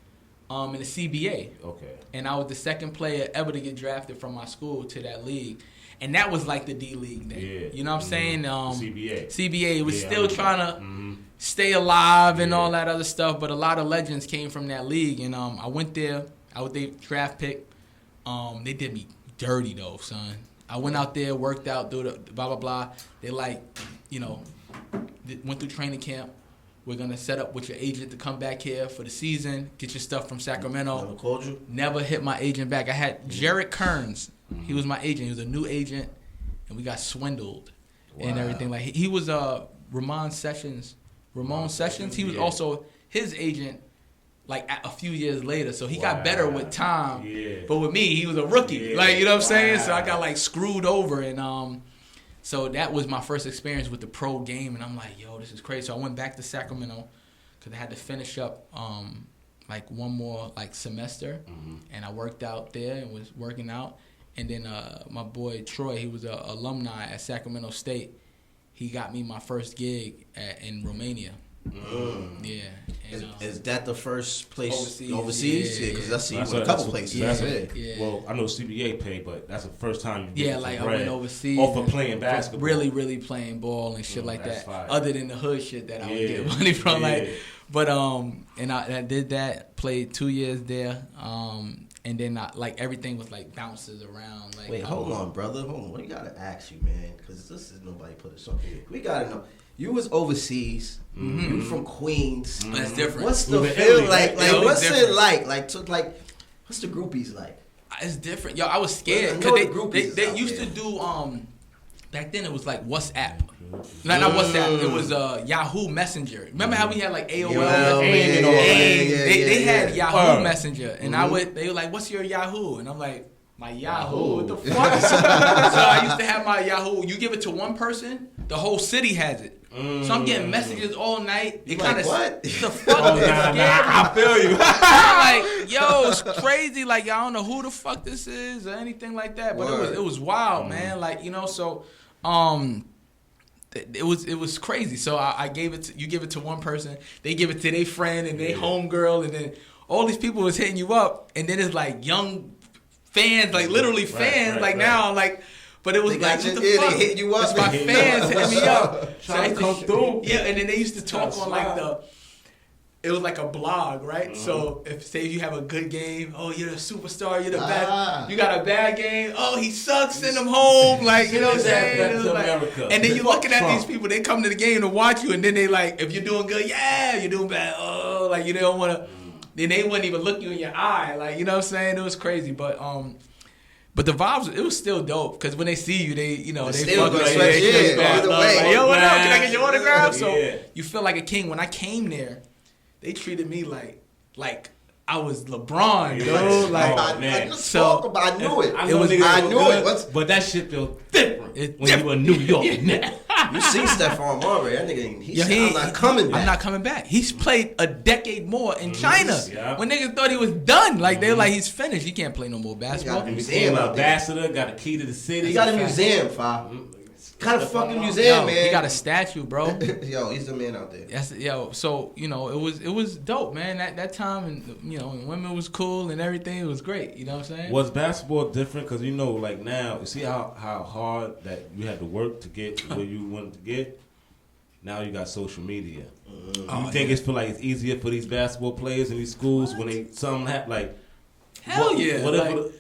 in the CBA. Okay. And I was the second player ever to get drafted from my school to that league. And that was like the D League then. Yeah. You know what I'm saying? CBA was still trying to stay alive and all that other stuff, but a lot of legends came from that league. And I went there. I was their draft pick. They did me dirty though, son. I went out there, worked out, do the blah blah blah. They went through training camp. We're gonna set up with your agent to come back here for the season. Get your stuff from Sacramento. Never called you? Never hit my agent back. I had Jarrett Kearns. He was my agent. He was a new agent, and we got swindled and everything. He was Ramon Sessions. He was also his agent. A few years later, so he got better with time. Yeah. But with me, he was a rookie. You know what I'm saying? So I got screwed over, and so that was my first experience with the pro game, and I'm like, yo, this is crazy. So I went back to Sacramento because I had to finish up one more semester, and I worked out there and was working out. And then my boy Troy, he was an alumni at Sacramento State. He got me my first gig in Romania. Yeah. And, is that the first place overseas? Yeah, because I see you in a couple places. Yeah. Well, I know CBA paid, but that's the first time you get I went overseas. Off of playing basketball. Really, really playing ball and shit like that. Fire. Other than the hood shit that I would get money from. But and I did that, played 2 years there. And then everything was bounces around. Wait, hold on, brother. Hold on. We gotta ask you, man, because this is Nobodyputuson. We gotta know. You was overseas. You from Queens. That's different. What's the feel like? What's it like? What's the groupies like? It's different. Yo, I was scared because they used to do back then it was like WhatsApp. Not WhatsApp. It was Yahoo Messenger. Remember how we had like AOL? They had Yahoo Messenger, and they were like, "What's your Yahoo?" And I'm like, "My Yahoo? What the fuck?" So I used to have my Yahoo. You give it to one person, the whole city has it. So I'm getting messages all night. It kind of what the fuck? I feel you. I'm like, yo, it's crazy. Like, I don't know who the fuck this is or anything like that. But it was wild, man. Like, you know, so it was crazy. So I gave it. You give it to one person, they give it to their friend and their homegirl, and then all these people was hitting you up, and then it's like young fans, like literally fans. Right. Now, I'm like. But it was like, what the fuck? They hit you up. It's my fans hitting me up. Trying to come through. Yeah, and then they used to talk on like it was like a blog, right? Mm-hmm. So if say you have a good game, oh, you're a superstar, you're the best. You got a bad game, oh, he sucks, send him home. Like, you know what I'm saying? Like, and then you're looking at these people, they come to the game to watch you, and then they like, if you're doing good, yeah, you're doing bad, oh, like you don't want to, then they wouldn't even look you in your eye. Like, you know what I'm saying? It was crazy, but the vibes, it was still dope because when they see you, they fuck with you. Like, yo, what up? Can I get your autograph? So you feel like a king. When I came there, they treated me like I was LeBron, dude. Like, I knew it. I knew it. But that shit feels different when you in New York now. You see Stephon Marbury, that nigga, he's not coming back. I'm not coming back. He's played a decade more in China. Yeah. When niggas thought he was done. Like, they were like, he's finished. He can't play no more basketball. He got a museum ambassador, got a key to the city. He got a museum, Fa. Kind of fucking museum, man. He got a statue, bro. Yo, he's the man out there. So, you know, it was dope, man. That time, and you know, and women was cool and everything. It was great. You know what I'm saying? Was basketball different? Because, you know, like now, you see how hard that you had to work to get where you wanted to get? Now you got social media. You think it's easier for these basketball players in these schools when they something happen? Like, hell yeah. Like,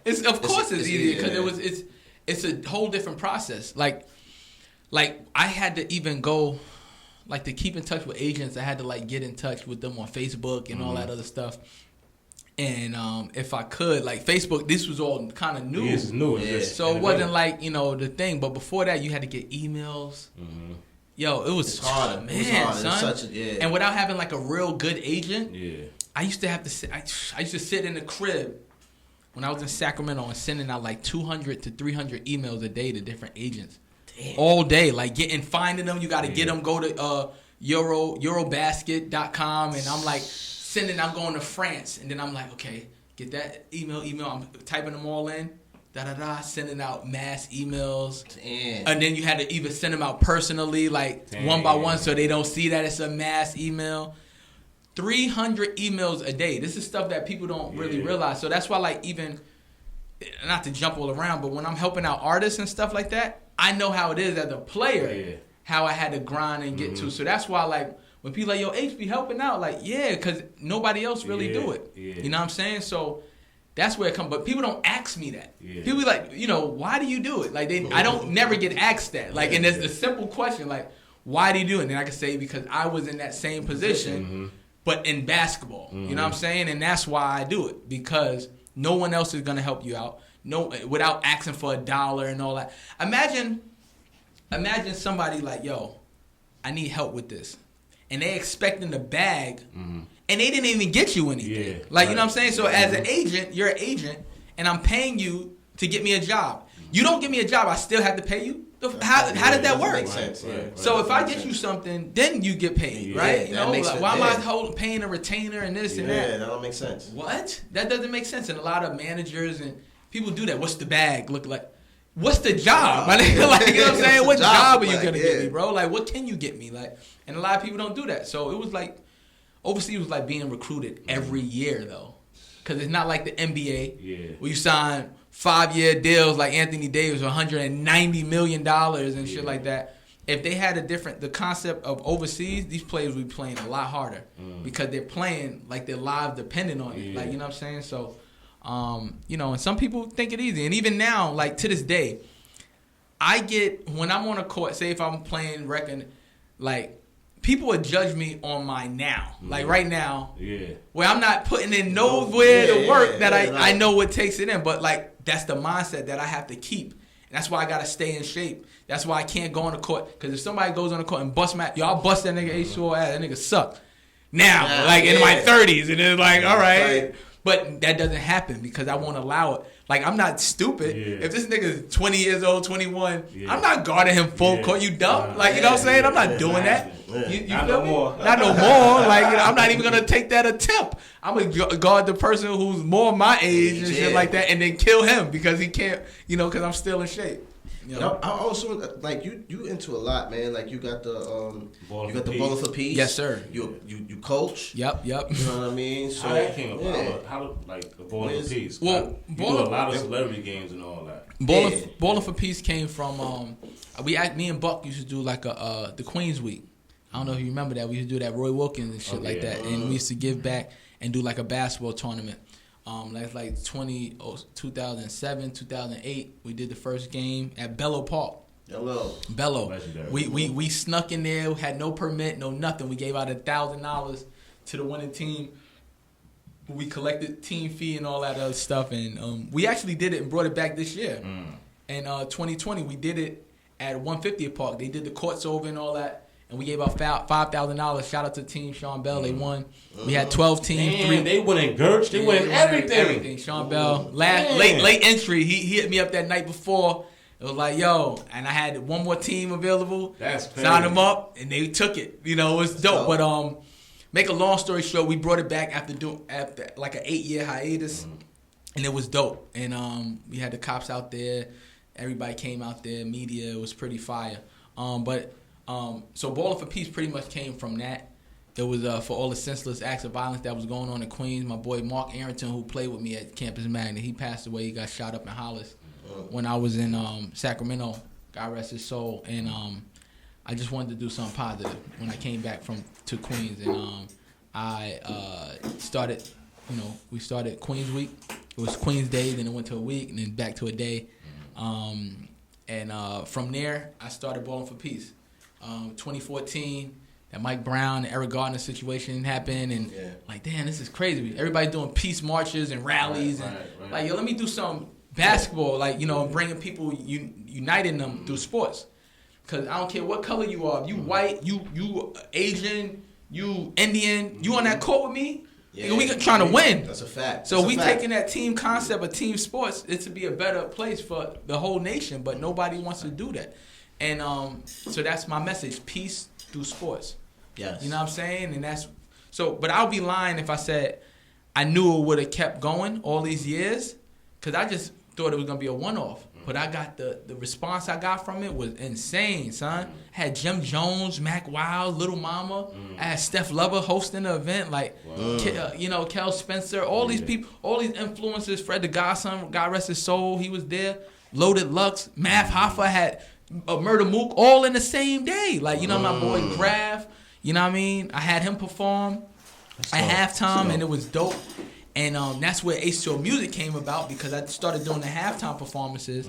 it's easier because it's a whole different process. Like I had to even go, like, to keep in touch with agents. I had to like get in touch with them on Facebook and all that other stuff. And if I could, like, Facebook, this was all kind of new. It's new. Yeah. So it wasn't like, you know, the thing. But before that, you had to get emails. Mm-hmm. Yo, it was harder, man, it was son. And without having like a real good agent, I used to have to sit. I used to sit in the crib when I was in Sacramento and sending out like 200 to 300 emails a day to different agents. Damn. All day, like finding them. You got to get them. Go to Eurobasket.com, and I'm like I'm going to France, and then I'm like, okay, get that email. I'm typing them all in. Sending out mass emails. Damn. And then you had to even send them out personally, like one by one, so they don't see that it's a mass email. 300 emails a day. This is stuff that people don't really realize. So that's why, like, even, not to jump all around, but when I'm helping out artists and stuff like that, I know how it is as a player, how I had to grind and get to. So that's why, like, when people like, yo, H be helping out, like, because nobody else really do it. Yeah. You know what I'm saying? So that's where it comes. But people don't ask me that. Yeah. People be like, you know, why do you do it? Like, I don't never get asked that. Like, and it's a simple question, like, why do you do it? And then I can say, because I was in that same position, but in basketball. You know what I'm saying? And that's why I do it, because no one else is going to help you out. No, without asking for $1 and all that. Imagine somebody like, yo, I need help with this. And they expecting the bag, and they didn't even get you anything. Yeah, like, you know what I'm saying? So as an agent, you're an agent, and I'm paying you to get me a job. You don't give me a job, I still have to pay you? How does that work? Makes sense. Right. So if I get you something, then you get paid, right? You know, like, why am I paying a retainer and this and that? Yeah, that don't make sense. What? That doesn't make sense. And a lot of managers and people do that. What's the bag look like? What's the job? Like, you know what I'm saying? What job are you gonna get me, bro? Like, what can you get me? Like, and a lot of people don't do that. So it was like, overseas was like being recruited every year though, because it's not like the NBA where you sign 5-year deals like Anthony Davis, $190 million and shit like that. If they had the concept of overseas, these players would be playing a lot harder because they're playing like their lives dependent on it. Like, you know what I'm saying? So, you know, and some people think it easy. And even now, like to this day, when I'm on a court, say if I'm playing record, like, people would judge me on my now. Like right now, where I'm not putting in nowhere the work that I know what takes it in. But like, that's the mindset that I have to keep. That's why I gotta stay in shape. That's why I can't go on the court. Because if somebody goes on the court and bust my, I'll bust that nigga H2O ass. That nigga suck. Now, in my 30s, and it's like, all right. But that doesn't happen because I won't allow it. Like, I'm not stupid. Yeah. If this nigga is 20 years old, 21, I'm not guarding him full court. You dumb? Like, you know what I'm saying? I'm not doing that. You not feel no me? More. Not no more. Like, I'm not even going to take that attempt. I'm going to guard the person who's more my age and shit like that and then kill him because he can't, because I'm still in shape. You know? I also like you into a lot, man. Like you got the Ballin for Peace. Yes, sir. You coach. Yep. You know what I mean? So how that came about? How like the Ballin for Peace? Well, you do a lot of celebrity games and all that. Ballin for Peace came from me and Buck used to do like the Queens Week. I don't know if you remember that. We used to do that Roy Wilkins and shit like that, and we used to give back and do like a basketball tournament. That's like 2007, 2008. We did the first game at Bello Park. Bello. We snuck in there, had no permit, no nothing. We gave out $1,000 to the winning team. We collected team fee and all that other stuff, and we actually did it and brought it back this year. In 2020, we did it at 150 Park. They did the courts over and all that. And we gave out $5,000. Shout out to Team Sean Bell. They won. We had 12 teams. They won in Gertz. They won everything. Sean Bell. Late entry. He hit me up that night before. It was like, yo. And I had one more team available. That's crazy. Signed them up, and they took it. It was dope. But make a long story short, we brought it back after like an 8-year hiatus. And it was dope. And we had the cops out there. Everybody came out there. Media. It was pretty fire. So Ballin for Peace pretty much came from that. It was for all the senseless acts of violence that was going on in Queens. My boy Mark Arrington, who played with me at Campus Magnet, he passed away. He got shot up in Hollis when I was in Sacramento. God rest his soul. And I just wanted to do something positive when I came back to Queens. And I started, we started Queens Week. It was Queens Day, then it went to a week, and then back to a day. And from there, I started Ballin for Peace. 2014, that Mike Brown and Eric Gardner situation happened, and like, damn, this is crazy. Everybody doing peace marches and rallies, and like, yo, let me do some basketball, like, bringing people, uniting them through sports. Because I don't care what color you are, if you white, you Asian, you Indian, you on that court with me, we trying to win. That's a fact. So we taking that team concept of team sports, it to be a better place for the whole nation, but nobody wants to do that. And so that's my message: peace through sports. Yes. You know what I'm saying? And that's so. But I'll be lying if I said I knew it would have kept going all these years, because I just thought it was gonna be a one-off. But I got the response I got from it was insane, son. I had Jim Jones, Mac Wild, Little Mama. I had Steph Lover hosting the event, like Kel Spencer, all these people, all these influencers. Fred the Godson, God rest his soul, he was there. Loaded Lux, Math Hoffa had Murder Mook, all in the same day. Like, my boy Graf, you know what I mean? I had him perform at halftime, and it was dope. And that's where H2O Music came about, because I started doing the halftime performances.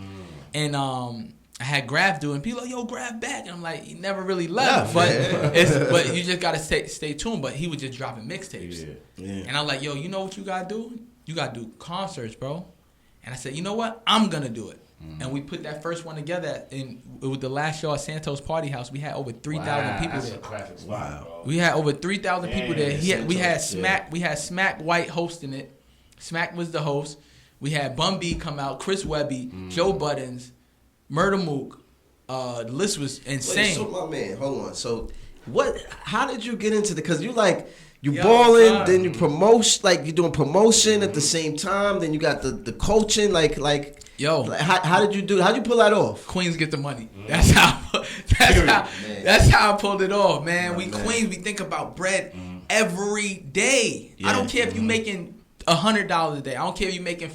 And I had Graf doing, people like, yo, Graf back. And I'm like, he never really left. But you just got to stay tuned. But he was just dropping mixtapes. Yeah. And I'm like, yo, you know what you got to do? You got to do concerts, bro. And I said, you know what? I'm going to do it. And we put that first one together, and it was the last show at Santos Party House. We had over 3,000 people there. Wow. We had over 3,000 people there. We had Smack White hosting it. Smack was the host. We had Bun B come out, Chris Webby, Joe Buttons, Murder Mook. The list was insane. Wait, so my man, hold on. So how did you get into because you balling, then you promote, like you're doing promotion at the same time, then you got the coaching, how did you do? How'd you pull that off? Queens get the money. That's how I pulled it off, man. Queens, we think about bread every day. I don't care if you making $100 a day. I don't care if you making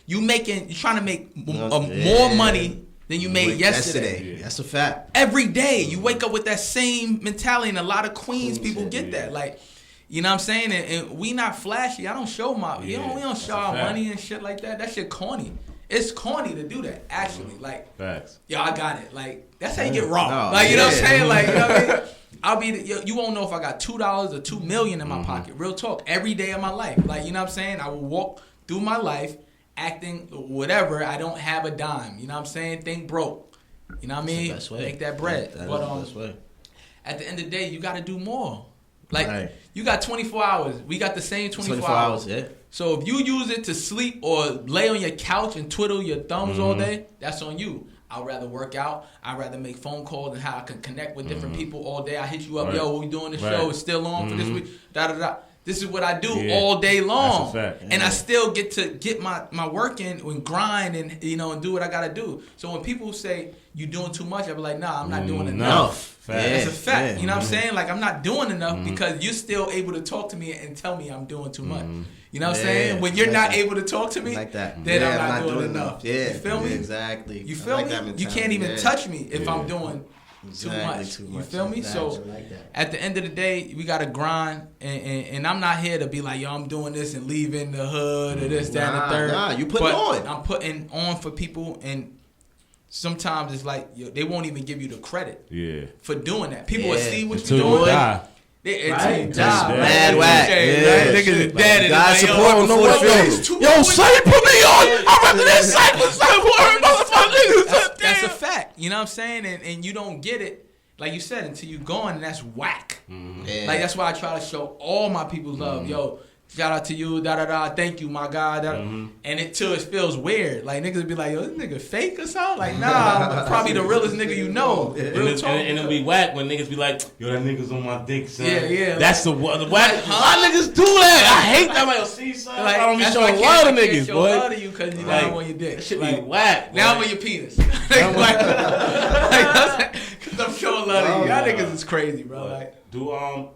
you're trying to make more money than you made yesterday. That's a fact. Every day you wake up with that same mentality, and a lot of Queens people get that. Like, you know what I'm saying? And we not flashy. I don't show we don't show our money and shit like that. That shit corny. It's corny to do that, actually. Like, facts. Yo, I got it. Like, that's how you get raw. You know what I'm saying? Like, you know what I mean? You won't know if I got $2 or $2 million in my pocket. Real talk. Every day of my life. Like, you know what I'm saying? I will walk through my life acting whatever. I don't have a dime. You know what I'm saying? Think broke. You know what I mean? That's the best way. Make that bread. That but is the best way. At the end of the day, you got to do more. Like you got 24 hours. We got the same 24 hours. Yeah. So if you use it to sleep or lay on your couch and twiddle your thumbs all day, that's on you. I'd rather work out. I'd rather make phone calls and how I can connect with different people all day. I hit you up, yo, we doing the show. It's still on for this week. Da-da-da. This is what I do all day long. That's a fact. And I still get to get my work in and grind and, and do what I got to do. So when people say, you doing too much, I be like, nah, I'm not doing enough. That's a fact. You know what I'm saying? Like, I'm not doing enough because you're still able to talk to me and tell me I'm doing too much. You know what I'm saying? When you're not able to talk to me, then I'm not doing enough. Yeah. You feel me? Exactly. You feel me? You can't even touch me if I'm doing too much. You feel me? So at the end of the day, we gotta grind, and I'm not here to be like, yo, I'm doing this and leaving the hood or this, that, and the third. Nah, you putting on. I'm putting on for people, and sometimes it's like they won't even give you the credit for doing that. People will see what you're doing. Until you die. Mad whack. Niggas is dead. God support him for the film. Yo, Say, put me on. I'm repping that cycle. That's a fact. You know what I'm saying? And you don't get it, like you said, until you going, and that's whack. Like, that's why I try to show all my people love. Yo, shout out to you, da-da-da, thank you, my God. And it feels weird. Like, niggas be like, yo, this nigga fake or something? Like, nah, I'm probably the realest nigga you know. And it'll be whack when niggas be like, yo, that nigga's on my dick, son. Yeah. That's the whack. Why niggas do that? I hate that. I'm like, yo, see, son, like, I don't be showing love to niggas, boy. I love to you because you now I'm on your dick. That shit be whack, boy. Now I'm on your penis. Because I'm showing love to you. Y'all niggas is crazy, bro. Like, do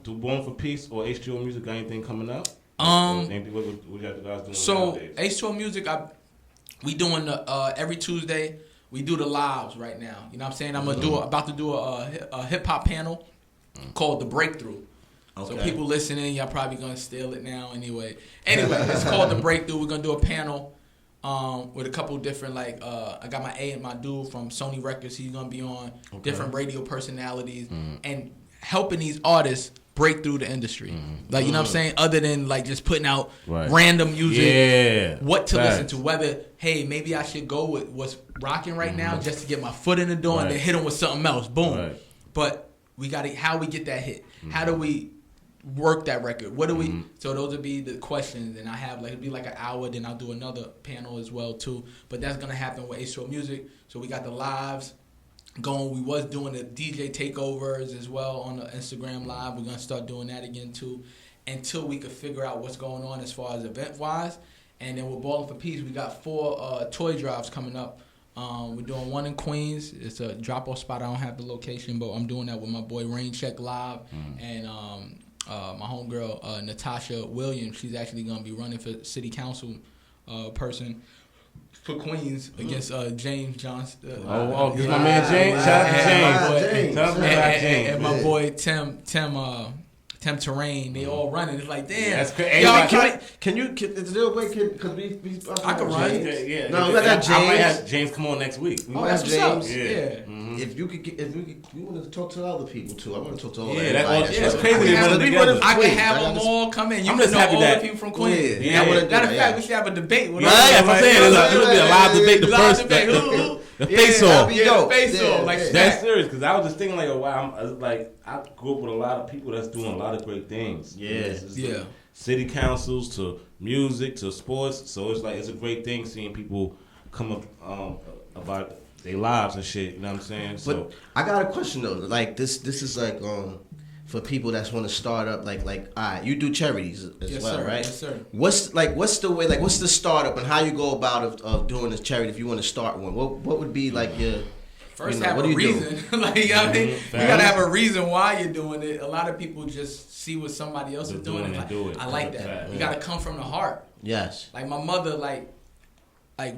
Born for Peace or H2O Music got anything coming up? What you guys doing? So nowadays? H2O Music, we doing the every Tuesday. We do the lives right now. You know what I'm saying? I'm about to do a hip hop panel called The Breakthrough. Okay. So people listening, y'all probably gonna steal it now anyway. Anyway, it's called The Breakthrough. We're gonna do a panel with a couple different I got my dude from Sony Records. He's gonna be on different radio personalities and helping these artists break through the industry. Like, you know what I'm saying? Other than like just putting out random music, what to listen to, whether, hey, maybe I should go with what's rocking right now just to get my foot in the door and then hit them with something else. Boom. But we got to, how we get that hit? How do we work that record? What do we, so those would be the questions. And I have it'll be like an hour, then I'll do another panel as well too. But that's going to happen with H2O Music. So we got the lives going. We was doing the DJ takeovers as well on the Instagram live. We're gonna start doing that again too, until we could figure out what's going on as far as event wise. And then with Ballin for Peace, we got 4 toy drives coming up. We're doing one in Queens. It's a drop off spot. I don't have the location, but I'm doing that with my boy Rain Check Live and my homegirl Natasha Williams. She's actually gonna be running for city council person for Queens against James Johnson. This is my man James. Shout out to James. And my boy Tim Terrain. They all running. It's like, damn. That's crazy. Is there a way, because we I can run. Yeah. No, we got James. I might have James come on next week. We might have James. Yeah. If we want to talk to other people too. I want to talk to all that's crazy. I can have them all come in. You can know all the people from Queens. Matter of fact, we should have a debate. That's what I'm saying. It'll be a live debate. The first the face off. Yeah, face off. Like that's serious, because I was just thinking like, wow, I grew up with a lot of people that's doing a lot of great things. Yeah. City councils to music to sports, so it's like it's a great thing seeing people come up about their lives and shit. You know what I'm saying? So, but I got a question though. Like this is like for people that want to start up. Like all right, you do charities as well, right? Yes, sir. What's the way? Like, what's the startup and how you go about of doing this charity if you want to start one? What would be like your first have a reason? Like, I mean, you gotta have a reason why you're doing it. A lot of people just see what somebody else is doing and like, do it. I like that. You gotta come from the heart. Yes. Like my mother, like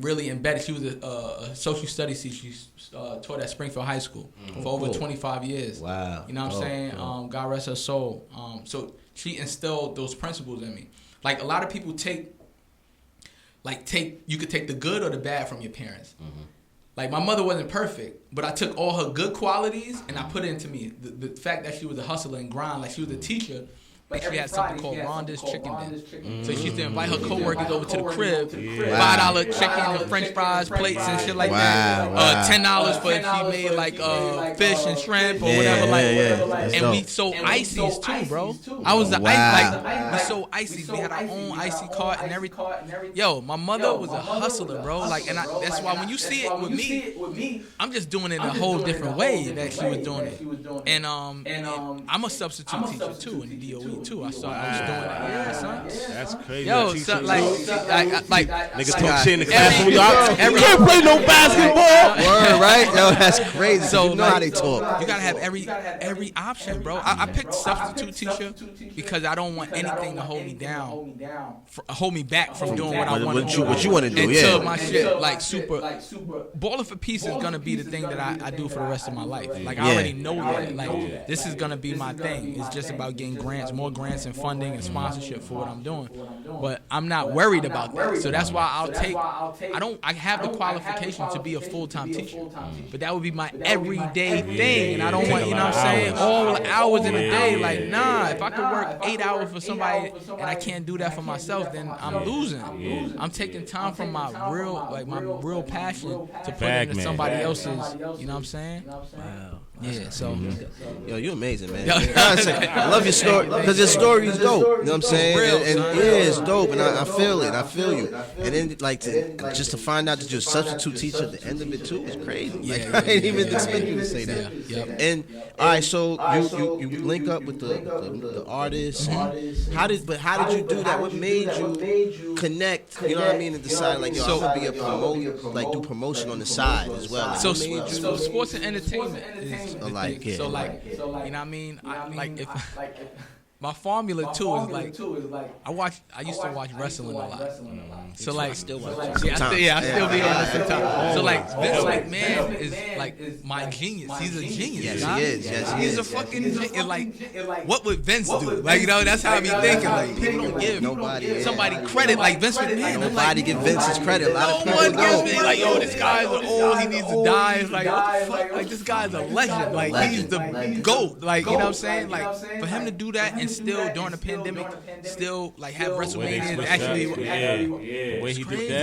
really embedded. She was a social studies teacher. She taught at Springfield High School for over 25 years. Wow. You know what I'm saying? God rest her soul. So she instilled those principles in me. Like a lot of people you could take the good or the bad from your parents. Like my mother wasn't perfect, but I took all her good qualities and I put it into me. The fact that she was a hustler and grind, like she was a teacher, she had something called Rhonda's Chicken Dinner. So she used to invite her coworkers over to the crib, $5 chicken and French fries, plates and shit like that. $10 for if she made like fish and shrimp or whatever. And we sold ices too, bro. I was the ice, we sold ices. We had our own icy cart and everything. Yo, my mother was a hustler, bro. Like, and that's why when you see it with me, I'm just doing it in a whole different way that she was doing it. And I'm a substitute teacher too in the DOE too. I was doing that. Yeah, son. That's crazy. Yo, so, like niggas talk shit in the classroom. You can't play no basketball. Word, right? Yo, that's crazy. So you know how they talk. You gotta have every option, bro. I picked substitute teacher because I don't want anything to hold me down, hold me back from doing what I want to do. What you want to do? Until my shit like super. Ballin' for Peace is gonna be the thing that I do for the rest of my life. Like I already know that. Like this is gonna be my thing. It's just about getting grants, more grants and funding and sponsorship for what I'm doing. But I'm not worried about that. So that's why I have the qualification to be a full-time teacher. But that would be my everyday thing. And I don't want, you know what I'm saying, all the hours in the day. Like, nah, if I could work 8 hours for somebody and I can't do that for myself, then I'm losing. I'm taking time from my real passion to put into somebody else's, you know what I'm saying? Wow. Yeah, so. Yo, you're amazing, man. I love your story because your story is dope. You know what I'm saying? And it's dope, and I feel it. I feel you. And then, like, just to find out that you're a substitute teacher at the end of it, too, is crazy. Like, I didn't even expect you to say that. And, all right, so you link up with the artists. How did you do that? What made you connect, you know what I mean, and decide, like, yo, I'm going to be a promoter, like, do promotion on the side as well? Like, so sports and entertainment is alike, yeah. So like, you know what I mean? If my formula too is like I used to watch wrestling a lot. So like, I still watch. I still be on it sometimes. So like, Vince McMahon is like my genius. He's a genius. Yes, he is. Yes, he is. He's a fucking genius. Like, what would Vince do? Like, you know, that's how I be thinking. Like, people don't give somebody credit like Vince McMahon. Nobody give Vince his credit. A lot of people don't. No one gives me like, yo, this guy's old. He needs to die. It's like, what the fuck? Like, this guy's a legend. Like, he's the GOAT. Like, you know what I'm saying? Like, for him to do that and still during the pandemic, still like have WrestleMania and actually,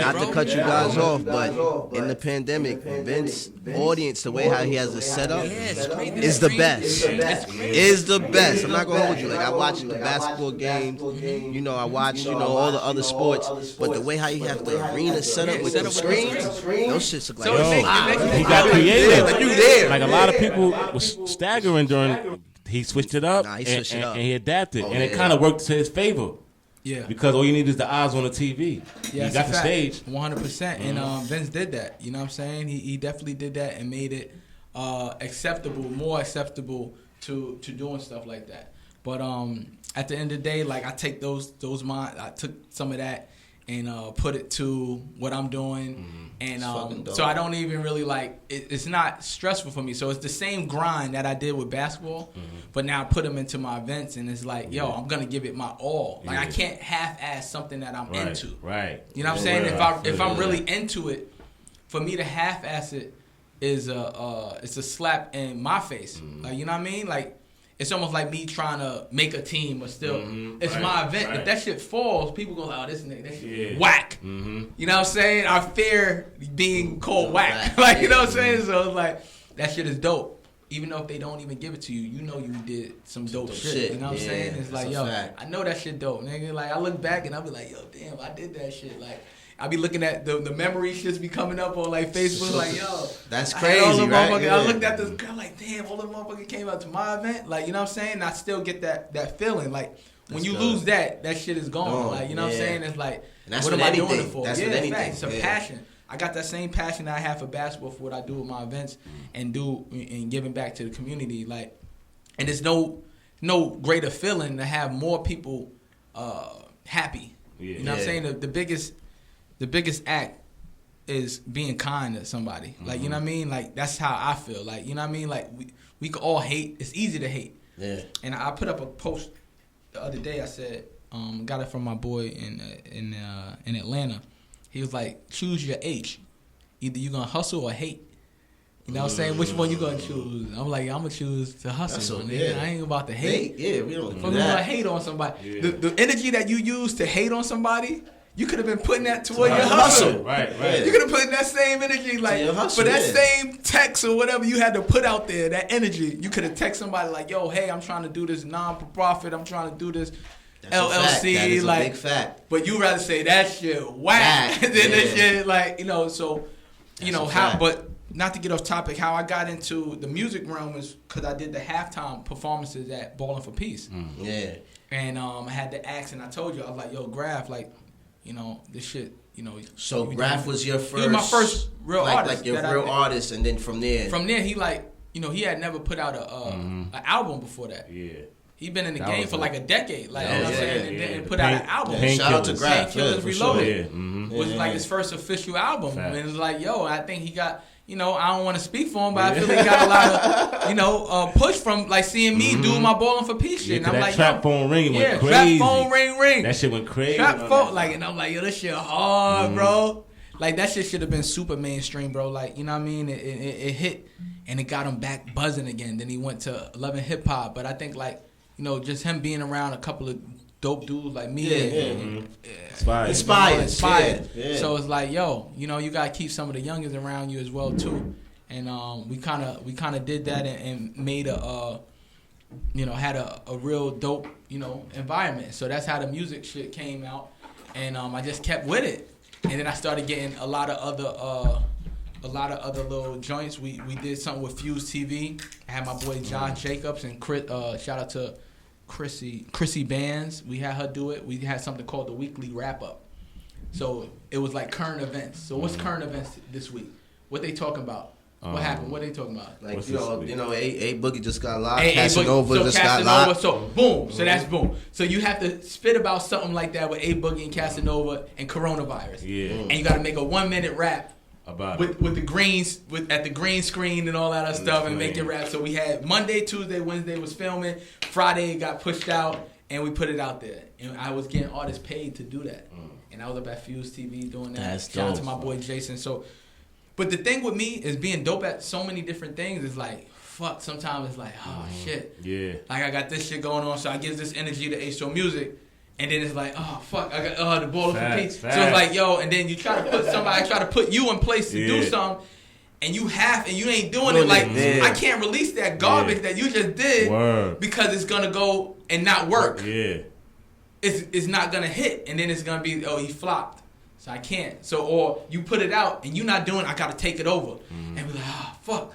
not to cut you guys off, but in the pandemic, Vince's audience, the way how he has it set up, is the best. Is the best. I'm not gonna hold you. Like I watched the basketball games, you know, I watched all the other sports, but the way how he has the arena set up with the screens, those shits look like he got creative. Like you there. Like a lot of people was staggering during. He switched it up, and he adapted, and it kind of worked to his favor. Yeah, because all you need is the eyes on the TV. Yeah, you got the stage. 100%, and Vince did that. You know what I'm saying? He definitely did that and made it acceptable, more acceptable to doing stuff like that. But at the end of the day, like I take I took some of that and put it to what I'm doing, and so I don't even really like it's not stressful for me. So it's the same grind that I did with basketball, but now I put them into my events, and it's like, yo, I'm gonna give it my all. Like I can't half-ass something that I'm into. Right. You know what I'm saying? If I'm really into it, for me to half-ass it is it's a slap in my face. Like, you know what I mean? Like. It's almost like me trying to make a team, but still, it's my event. If that shit falls, people go, oh, this nigga, that shit whack. You know what I'm saying? I fear being called whack. Like, you know what I'm saying? So it's like, that shit is dope. Even though if they don't even give it to you, you know you did some dope shit. You know what I'm saying? It's like, yo, I know that shit dope, nigga. Like, I look back and I'll be like, yo, damn, I did that shit. Like, I be looking at the memory shits be coming up on like Facebook, like, yo, that's crazy, right? I looked at this girl like, damn, all the motherfuckers came out to my event, like, you know what I'm saying? And I still get that feeling, like when you lose that shit is gone, like, you know what I'm saying? It's like, what am I doing it for? That's it's a passion. I got that same passion that I have for basketball for what I do with my events and giving back to the community, like, and there's no greater feeling to have more people happy. You know what I'm saying? The biggest act is being kind to somebody. Like, you know what I mean? Like, that's how I feel. Like, you know what I mean? Like, we can all hate. It's easy to hate. Yeah. And I put up a post the other day. I said, got it from my boy in Atlanta. He was like, choose your H. Either you're going to hustle or hate. You know what I'm saying? Which one you gonna choose? I'm like, I'm gonna choose to hustle. I ain't about to hate. Yeah, we don't do that. that. I hate on somebody. Yeah. The energy that you use to hate on somebody, you could have been putting that toward your hustle. Right. You could have put that same energy, like, hustle, for that same text or whatever you had to put out there, that energy. You could have texted somebody like, yo, hey, I'm trying to do this non-profit. I'm trying to do this LLC. That is like, a big fact. But you rather say that shit whack than this shit, like, so, but not to get off topic, how I got into the music realm was because I did the halftime performances at Ballin for Peace. Yeah. And I had to ask, and I told you, I was like, yo, Graf, like, this shit, So Graf was your first. He was my first real artist. Like your real artist, and then from there. From there, he he had never put out an album before that. Yeah. He been in the game for like a decade, like, you know what I'm saying, and put out an album. Shout out to Graf. Painkillers Reloaded. Sure. Was like his first official album. Facts. And it's like, I think he got, I don't want to speak for him, but I feel he got a lot of, push from like seeing me do my Ballin for Peace shit. Yeah, and I'm that like, trap phone ring went crazy. Trap phone ring. That shit went crazy. Trap phone, like, and I'm like, this shit hard, bro. Like, that shit should have been super mainstream, bro. Like, you know what I mean? It hit, and it got him back buzzing again. Then he went to loving hip hop. But I think, like, just him being around a couple of dope dudes like me. Inspired. Yeah. So it's like, you gotta keep some of the youngins around you as well too. And we kind of did that and made had a real dope environment. So that's how the music shit came out, and I just kept with it. And then I started getting a lot of other little joints. We did something with Fuse TV. I had my boy John Jacobs and Chris, shout out to Chrissy Bands. We had her do it. We had something called the Weekly Wrap Up. So it was like current events. So what's current events this week? What they talking about? What happened? What they talking about? Like, A Boogie just got locked. Casanova just got locked. So boom. So that's boom. So you have to spit about something like that with A Boogie and Casanova and coronavirus. Yeah. And you got to make a 1 minute rap about with the greens at the green screen and all that other stuff and make it rap. So we had Monday, Tuesday, Wednesday was filming. Friday it got pushed out and we put it out there. And I was getting artists paid to do that. And I was up at Fuse TV doing that. That's Shout out dope. to my boy Jason. So. But the thing with me is being dope at so many different things is like, fuck, sometimes it's like, oh, shit. Yeah. Like, I got this shit going on, so I give this energy to H2O music, and then it's like, oh, fuck, I got the Ballin for Peace. So it's like, and then you try to put you in place to do something, and you ain't doing it. Like, I can't release that garbage that you just did because it's going to go and not work. Yeah. It's not going to hit, and then it's going to be, he flopped. So I can't. So, or you put it out and you're not doing it, I got to take it over. And be like, fuck.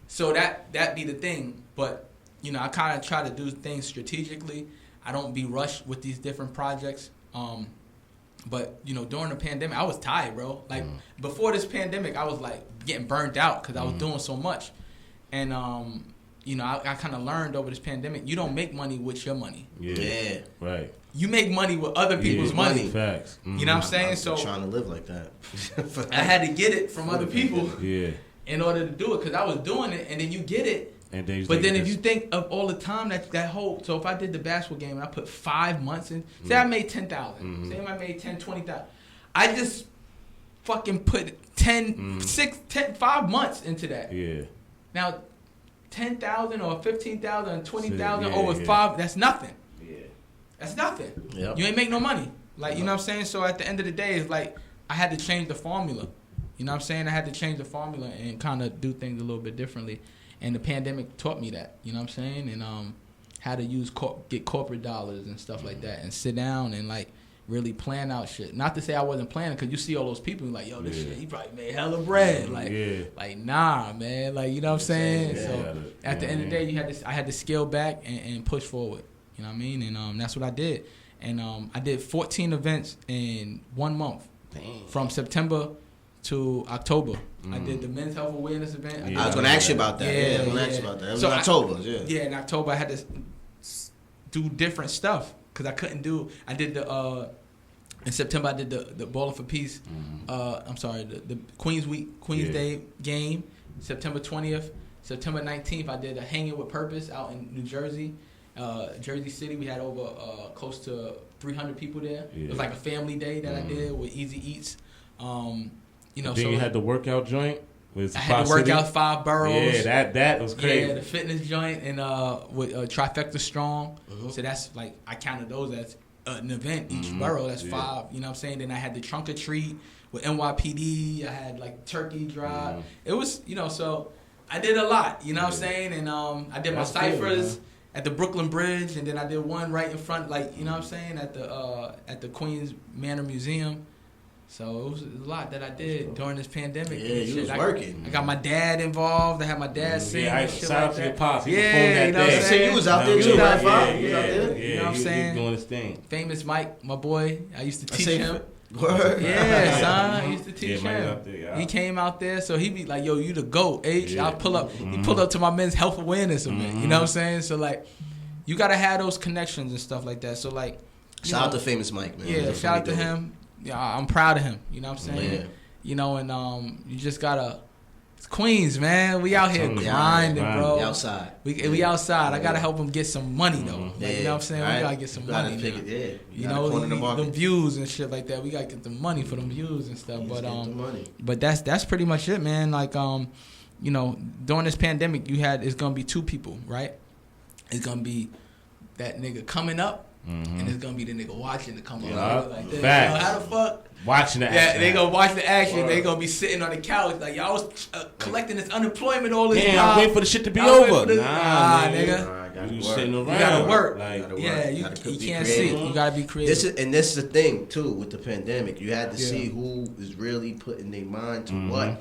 So that be the thing. But, I kind of try to do things strategically. I don't be rushed with these different projects. But, during the pandemic, I was tired, bro. Like, before this pandemic, I was, like, getting burnt out because I was doing so much. And, I kind of learned over this pandemic, you don't make money with your money. Yeah. Right. You make money with other people's money. Facts. You know what I'm saying? I'm trying to live like that. I had to get it from other people in order to do it because I was doing it, and then you get it. And then but then if you think of all the time that whole, so if I did the basketball game and I put 5 months in, say I made 10,000. Say I made 10, 20,000. I just fucking put 5 months into that. Yeah. Now, 10,000 or 15,000 or 20,000 over 5, that's nothing. That's nothing. Yep. You ain't make no money. Like, you know what I'm saying? So at the end of the day, it's like I had to change the formula. You know what I'm saying? I had to change the formula and kind of do things a little bit differently. And the pandemic taught me that. You know what I'm saying? And how to get corporate dollars and stuff like that and sit down and, like, really plan out shit. Not to say I wasn't planning, because you see all those people like, yo, this shit, he probably made hella bread. Like, nah, man. Like, you know what I'm saying? So at the end of the day, I had to scale back and push forward. You know what I mean? And that's what I did. And I did 14 events in 1 month. Dang. From September to October. I did the men's health awareness event. I was going to ask you about that. I was going to ask you about that. It was in October. In October I had to do different stuff because I couldn't do. I did in September I did the Ballin for Peace. The Queen's Day game. September 20th. September 19th I did a Hanging with Purpose out in New Jersey. Jersey City, we had over close to 300 people there. It was like a family day that I did with Easy Eats. Then you had the workout joint I had to work out 5 boroughs. Yeah, that was crazy. Yeah, the fitness joint and with Trifecta Strong. So that's like I counted those as an event each borough. That's 5. You know what I'm saying? Then I had the trunk or treat with NYPD. I had like turkey drive. It was so I did a lot. You know what I'm saying? And I did my ciphers at the Brooklyn Bridge, and then I did one right in front, like you know what I'm saying, at the Queens Manor Museum. So it was a lot that I did during this pandemic. Yeah, you was working. I got my dad involved. I had my dad sing. Yeah, I shit shout like out to your that. pops. Yeah, you know what I'm saying? You was out there too, right? Yeah, you know what I'm saying? He doing his thing. Famous Mike, my boy. I used to teach him. Word. Yeah, son. I used to teach him. Out there, yeah. He came out there, so he be like, "Yo, you the GOAT, H." Yeah. I'll pull up. He pulled up to my men's health awareness event. You know what I'm saying? So like, you gotta have those connections and stuff like that. So like, shout out to Famous Mike, man. Yeah, shout out to him. Yeah, I'm proud of him. You know what I'm saying? Yeah. You know, and you just gotta. It's Queens, man. We out here grinding, bro. We outside. We outside. I gotta help him get some money though. Like, you know what I'm saying? Right. We gotta get some money. You know, them views and shit like that. We gotta get the money for them views and stuff. But that's pretty much it, man. Like you know, during this pandemic, it's gonna be 2 people, right? It's gonna be that nigga coming up. And it's gonna be the nigga watching to come up like this. You know, how the fuck? Watching the action. Yeah, they gonna watch the action. They gonna be sitting on the couch like, y'all was collecting this unemployment all this time. I'm waiting for the shit to be over. Nah, nigga. You sitting around. You gotta work. You can't see. You gotta be creative. This is the thing too with the pandemic. You had to see who is really putting their mind to what.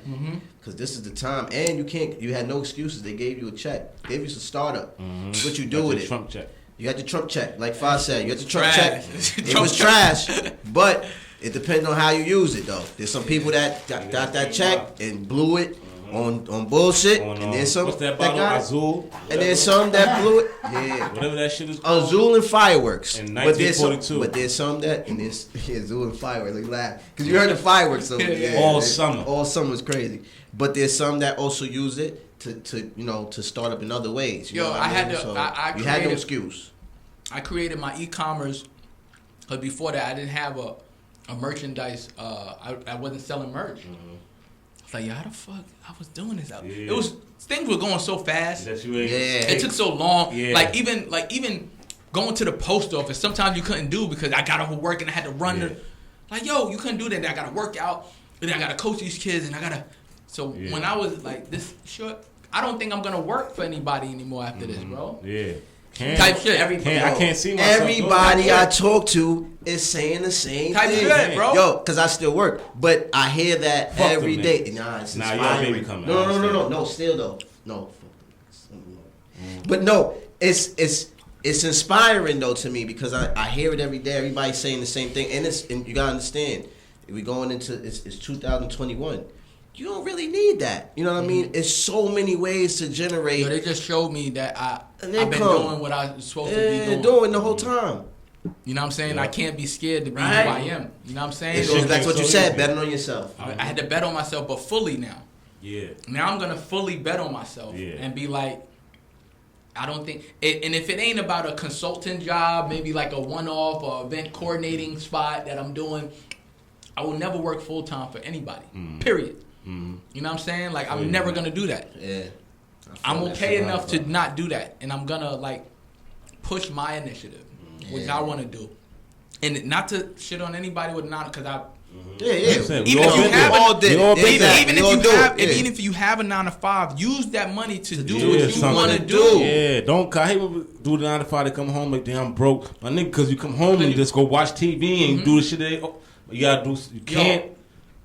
Because this is the time, and you had no excuses. They gave you a check, gave you some startup. What you do with it? Trump check. You got the Trump check, like Foz said. You got the Trump check. It was trash, but it depends on how you use it, though. There's some people that got that check and blew it on bullshit, and there's some what's that bottle? Azul. And there's some that blew it. Yeah, whatever that shit is called. Azul and fireworks. In 1942. But there's some that and there's Azul and fireworks. Like laugh because you heard the fireworks. So all summer. All summer was crazy. But there's some that also use it to start up in other ways. You know what I mean? You had no excuse. I created my e-commerce because before that I didn't have a merchandise. I wasn't selling merch. It's like, how the fuck I was doing this out? It was things were going so fast. It took so long. Yeah. Like even going to the post office, sometimes you couldn't do because I got off of work and I had to run. Like, yo, you couldn't do that. I got to work out, and then I got to coach these kids, and I got to. So when I was like this short, I don't think I'm gonna work for anybody anymore after this, bro. Yeah. Type shit. I can't see myself. Everybody I talk to is saying the same type thing. Shit, bro. Yo, because I still work, but I hear that every day. Nah, it's inspiring. Baby coming. No. Still though, no. But no, it's inspiring though to me because I hear it every day. Everybody's saying the same thing, and you gotta understand, we going into it's 2021. You don't really need that. You know what I mean? It's so many ways to generate. Yo, they just showed me that I've been doing what I was supposed to be doing the whole time. You know what I'm saying? I can't be scared to be who I am. You know what I'm saying? It goes back to what you said, betting on yourself. I had to bet on myself, but fully now. Yeah. Now I'm going to fully bet on myself and be like, I don't think, and if it ain't about a consultant job, maybe like a one-off or event coordinating spot that I'm doing, I will never work full-time for anybody, period. You know what I'm saying? Like, I'm never going to do that. Yeah. I'm okay enough to not do that. And I'm going to, like, push my initiative, which I want to do. And not to shit on anybody with not, because I... Even if you have a 9 to 5, use that money to do what you want to do. Yeah, don't. I hate when we do the 9 to 5. They come home like, damn, I'm broke. My nigga, because you come home and you just go watch TV and do the shit you gotta do. You can't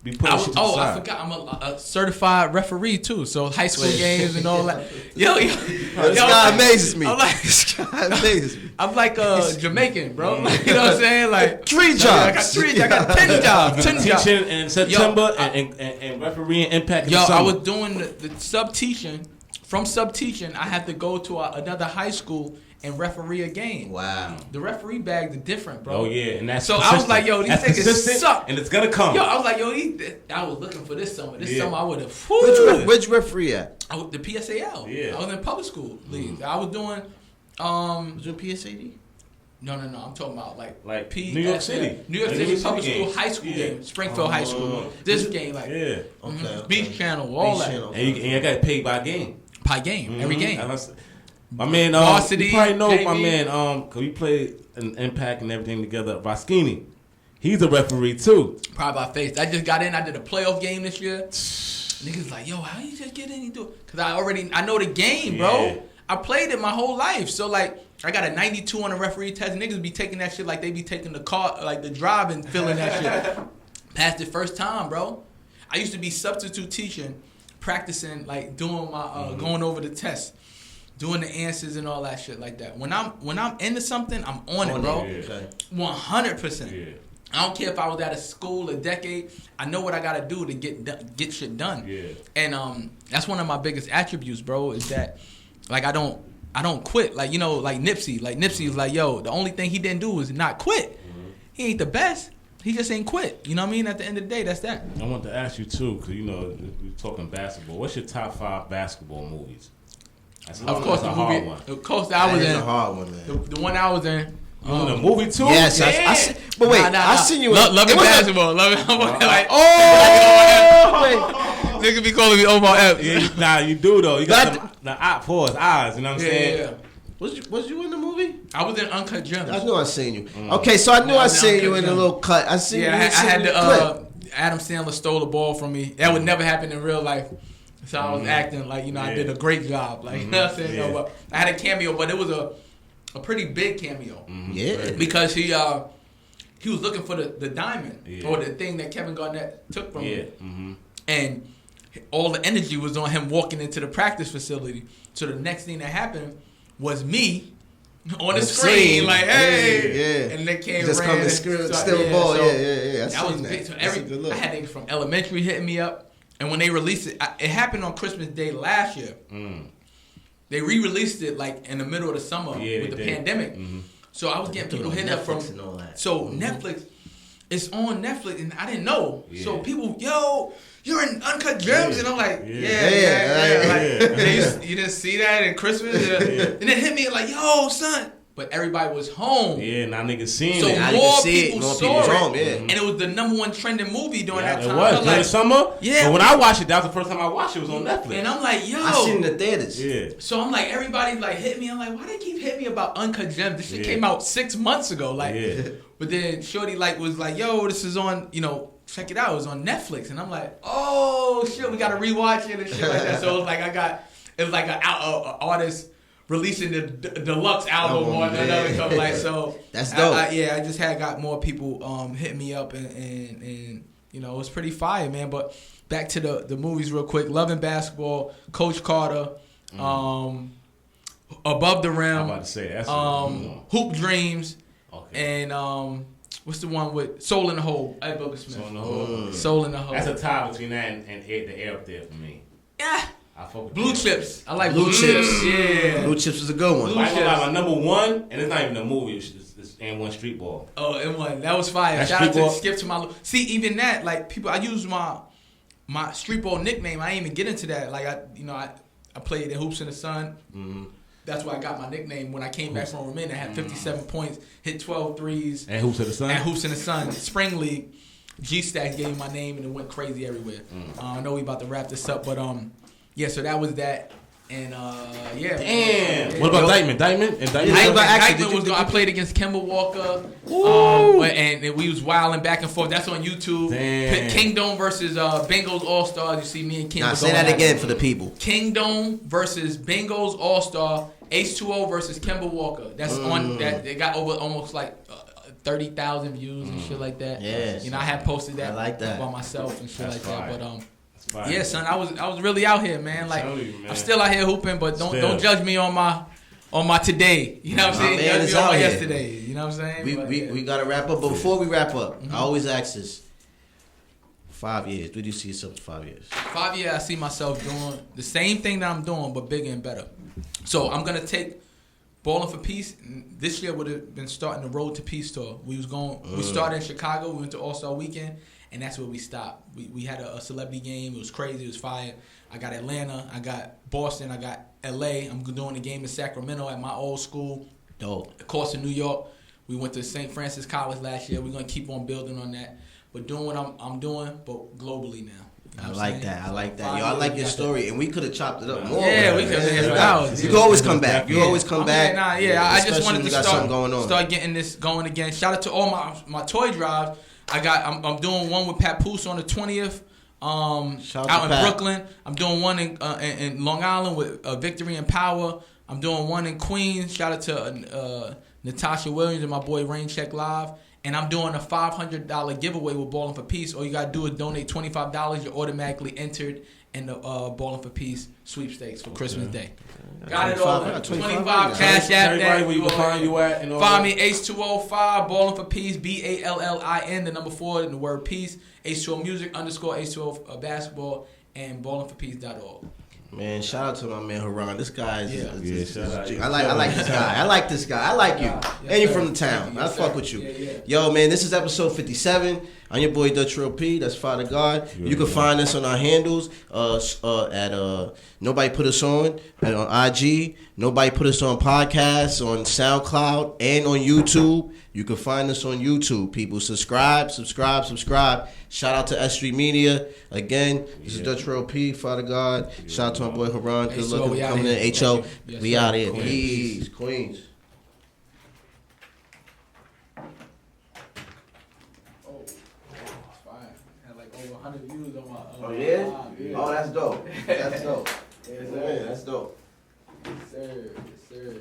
be putting shit to the side. I forgot. I'm a certified referee too. So high school games and all that. This guy amazes me. This guy amazes me. I'm like Jamaican, bro. You know what I'm saying? Like 3 jobs. I got 10 jobs. Teaching in September and refereeing Impact in the summer. I was doing the sub-teaching. From sub-teaching, I had to go to another high school and referee a game. Wow. The referee bags are different, bro. Oh, yeah. And that's so consistent. I was like, yo, these niggas suck. And it's going to come. Yo, I was like, I was looking for this summer. This summer I would have. Which referee at? The PSAL. Yeah. I was in public school league. I was doing. Was you in PSAD? No. I'm talking about like New York City. New York City public game. school high school game. Springfield High School. This game Okay. Beach Channel, all that. And you got paid by game. By game, every game. My man, Varsity, you probably know JV. my man, cause we played an Impact and everything together. Voskini, he's a referee too. Probably by face. I just got in. I did a playoff game this year. Niggas like, yo, how you just get in and do it? Cause I know the game, bro. Yeah. I played it my whole life. So like, I got a 92 on the referee test. Niggas be taking that shit like they be taking the car, like the drive and filling that shit. Passed it first time, bro. I used to be substitute teaching, practicing, like doing my going over the test, doing the answers and all that shit like that. When I'm into something, I'm on it, bro. 100%. Yeah. I don't care if I was at a school a decade. I know what I gotta do to get shit done. Yeah. And that's one of my biggest attributes, bro. Is that like I don't quit. Like like Nipsey. Like Nipsey was like, yo, the only thing he didn't do was not quit. Mm-hmm. He ain't the best. He just ain't quit. You know what I mean? At the end of the day, that's that. I want to ask you too, because we're talking basketball. What's your top 5 basketball movies? Of course, the movie. One. Of course, I was in. a hard one, man. The one I was in. The movie too? Yes, Yeah. but wait, Nah. I seen you. Love it basketball. Love it. Like, nigga be calling me Omar F. Yeah, you do though. You got the eyes. You know what I'm saying? Yeah. Was you in the movie? I was in Uncut Gems. I knew I seen you. Okay, so I knew I seen you in a little cut. I seen you. I had the the Adam Sandler stole the ball from me. That would never happen in real life. So I was acting like I did a great job. Like you know what I'm saying? Yeah. But I had a cameo, but it was a pretty big cameo. Yeah. Because he was looking for the diamond or the thing that Kevin Garnett took from him. Mm-hmm. And all the energy was on him walking into the practice facility. So the next thing that happened was me on the screen, like, hey, and they came just ran come to and steal started- the ball. so Yeah. that was big. So I had niggas from elementary hitting me up, and when they released it, it happened on Christmas Day last year. They re-released it like in the middle of the summer with the pandemic. Mm-hmm. So I was getting people hitting up from. So Netflix, it's on Netflix, and I didn't know. Yeah. So people, yo, you're in Uncut Gems, and I'm like, yeah. Like, you didn't see that in Christmas, and it hit me like, yo, son. But everybody was home. Yeah, now niggas seen so it. So more people saw it. Home, And it was the #1 trending movie during that time. It was. During the summer? Yeah. But when I watched it, that was the first time I watched it. It was on Netflix. And I'm like, yo. I seen it in the theaters. Yeah. So I'm like, everybody like hit me. I'm like, why they keep hitting me about Uncut Gems? This shit came out 6 months ago. Like, but then Shorty was like, yo, this is on, check it out. It was on Netflix. And I'm like, oh, shit, we got to rewatch it and shit like that. So it was like an artist releasing the deluxe album on another cover. Like, so that's dope. I just got more people hitting me up and it was pretty fire, man. But back to the movies real quick. Loving Basketball, Coach Carter, Above the Rim, I'm about to say that's Hoop Dreams, and what's the one with Soul in the Hole? Ed Booker Smith. Soul in the Hole. That's a tie between that and the Air Up There for me. Yeah. Blue Chips. I like Blue Chips. Yeah. Blue Chips is a good one. I like my #1, and it's not even a movie. It's N1 Street Ball. Oh, N1. That was fire. Shout out to Skip to my. See, even that, like people, I use my Street Ball nickname. I didn't even get into that. Like I played in Hoops in the Sun. Mm-hmm. That's why I got my nickname when I came back from Roman. I had 57 points, hit 12 threes. And Hoops in the Sun. And Hoops in the Sun. Spring League. G-Stacks gave me my name and it went crazy everywhere. I know we about to wrap this up, but yeah, so that was that, and yeah. Damn. What about Dykeman? I played against Kemba Walker, and we was wilding back and forth. That's on YouTube. Damn. Kingdom versus Bengals All Stars. You see me and King. Now say that again for the people. Kingdom versus Bengals All Star. H2O versus Kemba Walker. That's on that. They got over almost like 30,000 views and shit like that. Yeah. I had posted that, I like that by myself and shit That's like fire. that, but Fire. yeah, son, I was really out here, man. Like man. I'm still out here hooping, but don't judge me on my today. You know what I'm saying? Judge me on my yesterday. You know what I'm saying? We gotta wrap up, but before we wrap up, I always ask this: 5 years. Where do you see yourself in 5 years? 5 years, I see myself doing the same thing that I'm doing, but bigger and better. So I'm gonna take Ballin' for Peace. This year would have been starting the Road to Peace tour. We started in Chicago. We went to All-Star Weekend. And that's where we stopped. We had a celebrity game. It was crazy. It was fire. I got Atlanta. I got Boston. I got LA. I'm doing a game in Sacramento at my old school. Dope. Of course, in New York. We went to St. Francis College last year. We're gonna keep on building on that. But doing what I'm doing, but globally now. You know I like that. Yo, I like your story, and we could have chopped it up more. Yeah, we could have had for hours. You can always come back. You always come back. I just wanted to start getting this going again. Shout out to all my toy drives. I'm doing one with Papoose on the 20th. Out in Brooklyn. I'm doing one in Long Island with Victory and Power. I'm doing one in Queens. Shout out to Natasha Williams and my boy Rain Check Live. And I'm doing a $500 giveaway with Ballin for Peace. All you gotta do is donate $25. You're automatically entered in the Ballin for Peace sweepstakes for Christmas Day. Got it all. 25 Cash App. Everybody where you can find you at. And all find me H2O 5 Ballin for Peace BALLIN the number 4 and the word peace H2O music _H2O basketball and ballinforpeace.org. Man, shout out to my man Haron. This guy is. Yeah, I like this guy. I like this guy. I like you. And you're from the town. I fuck with you. Yeah. Yo, man, this is episode 57. I'm your boy Dutch Real P. That's Father God. You can find us on our handles at Nobody Put Us On and on IG. Nobody Put Us On podcast on SoundCloud and on YouTube. You can find us on YouTube, people. Subscribe. Shout out to S Street Media. Again, this is Dutch Real P, Father God. Shout out to my boy Haron. Good luck for coming in. HO. We out here. Peace. Queens. Oh, it's fire. Had like over 100 views on my. Oh, yeah? Oh, that's dope. That's dope. Yes, sir. That's dope. Yes, sir.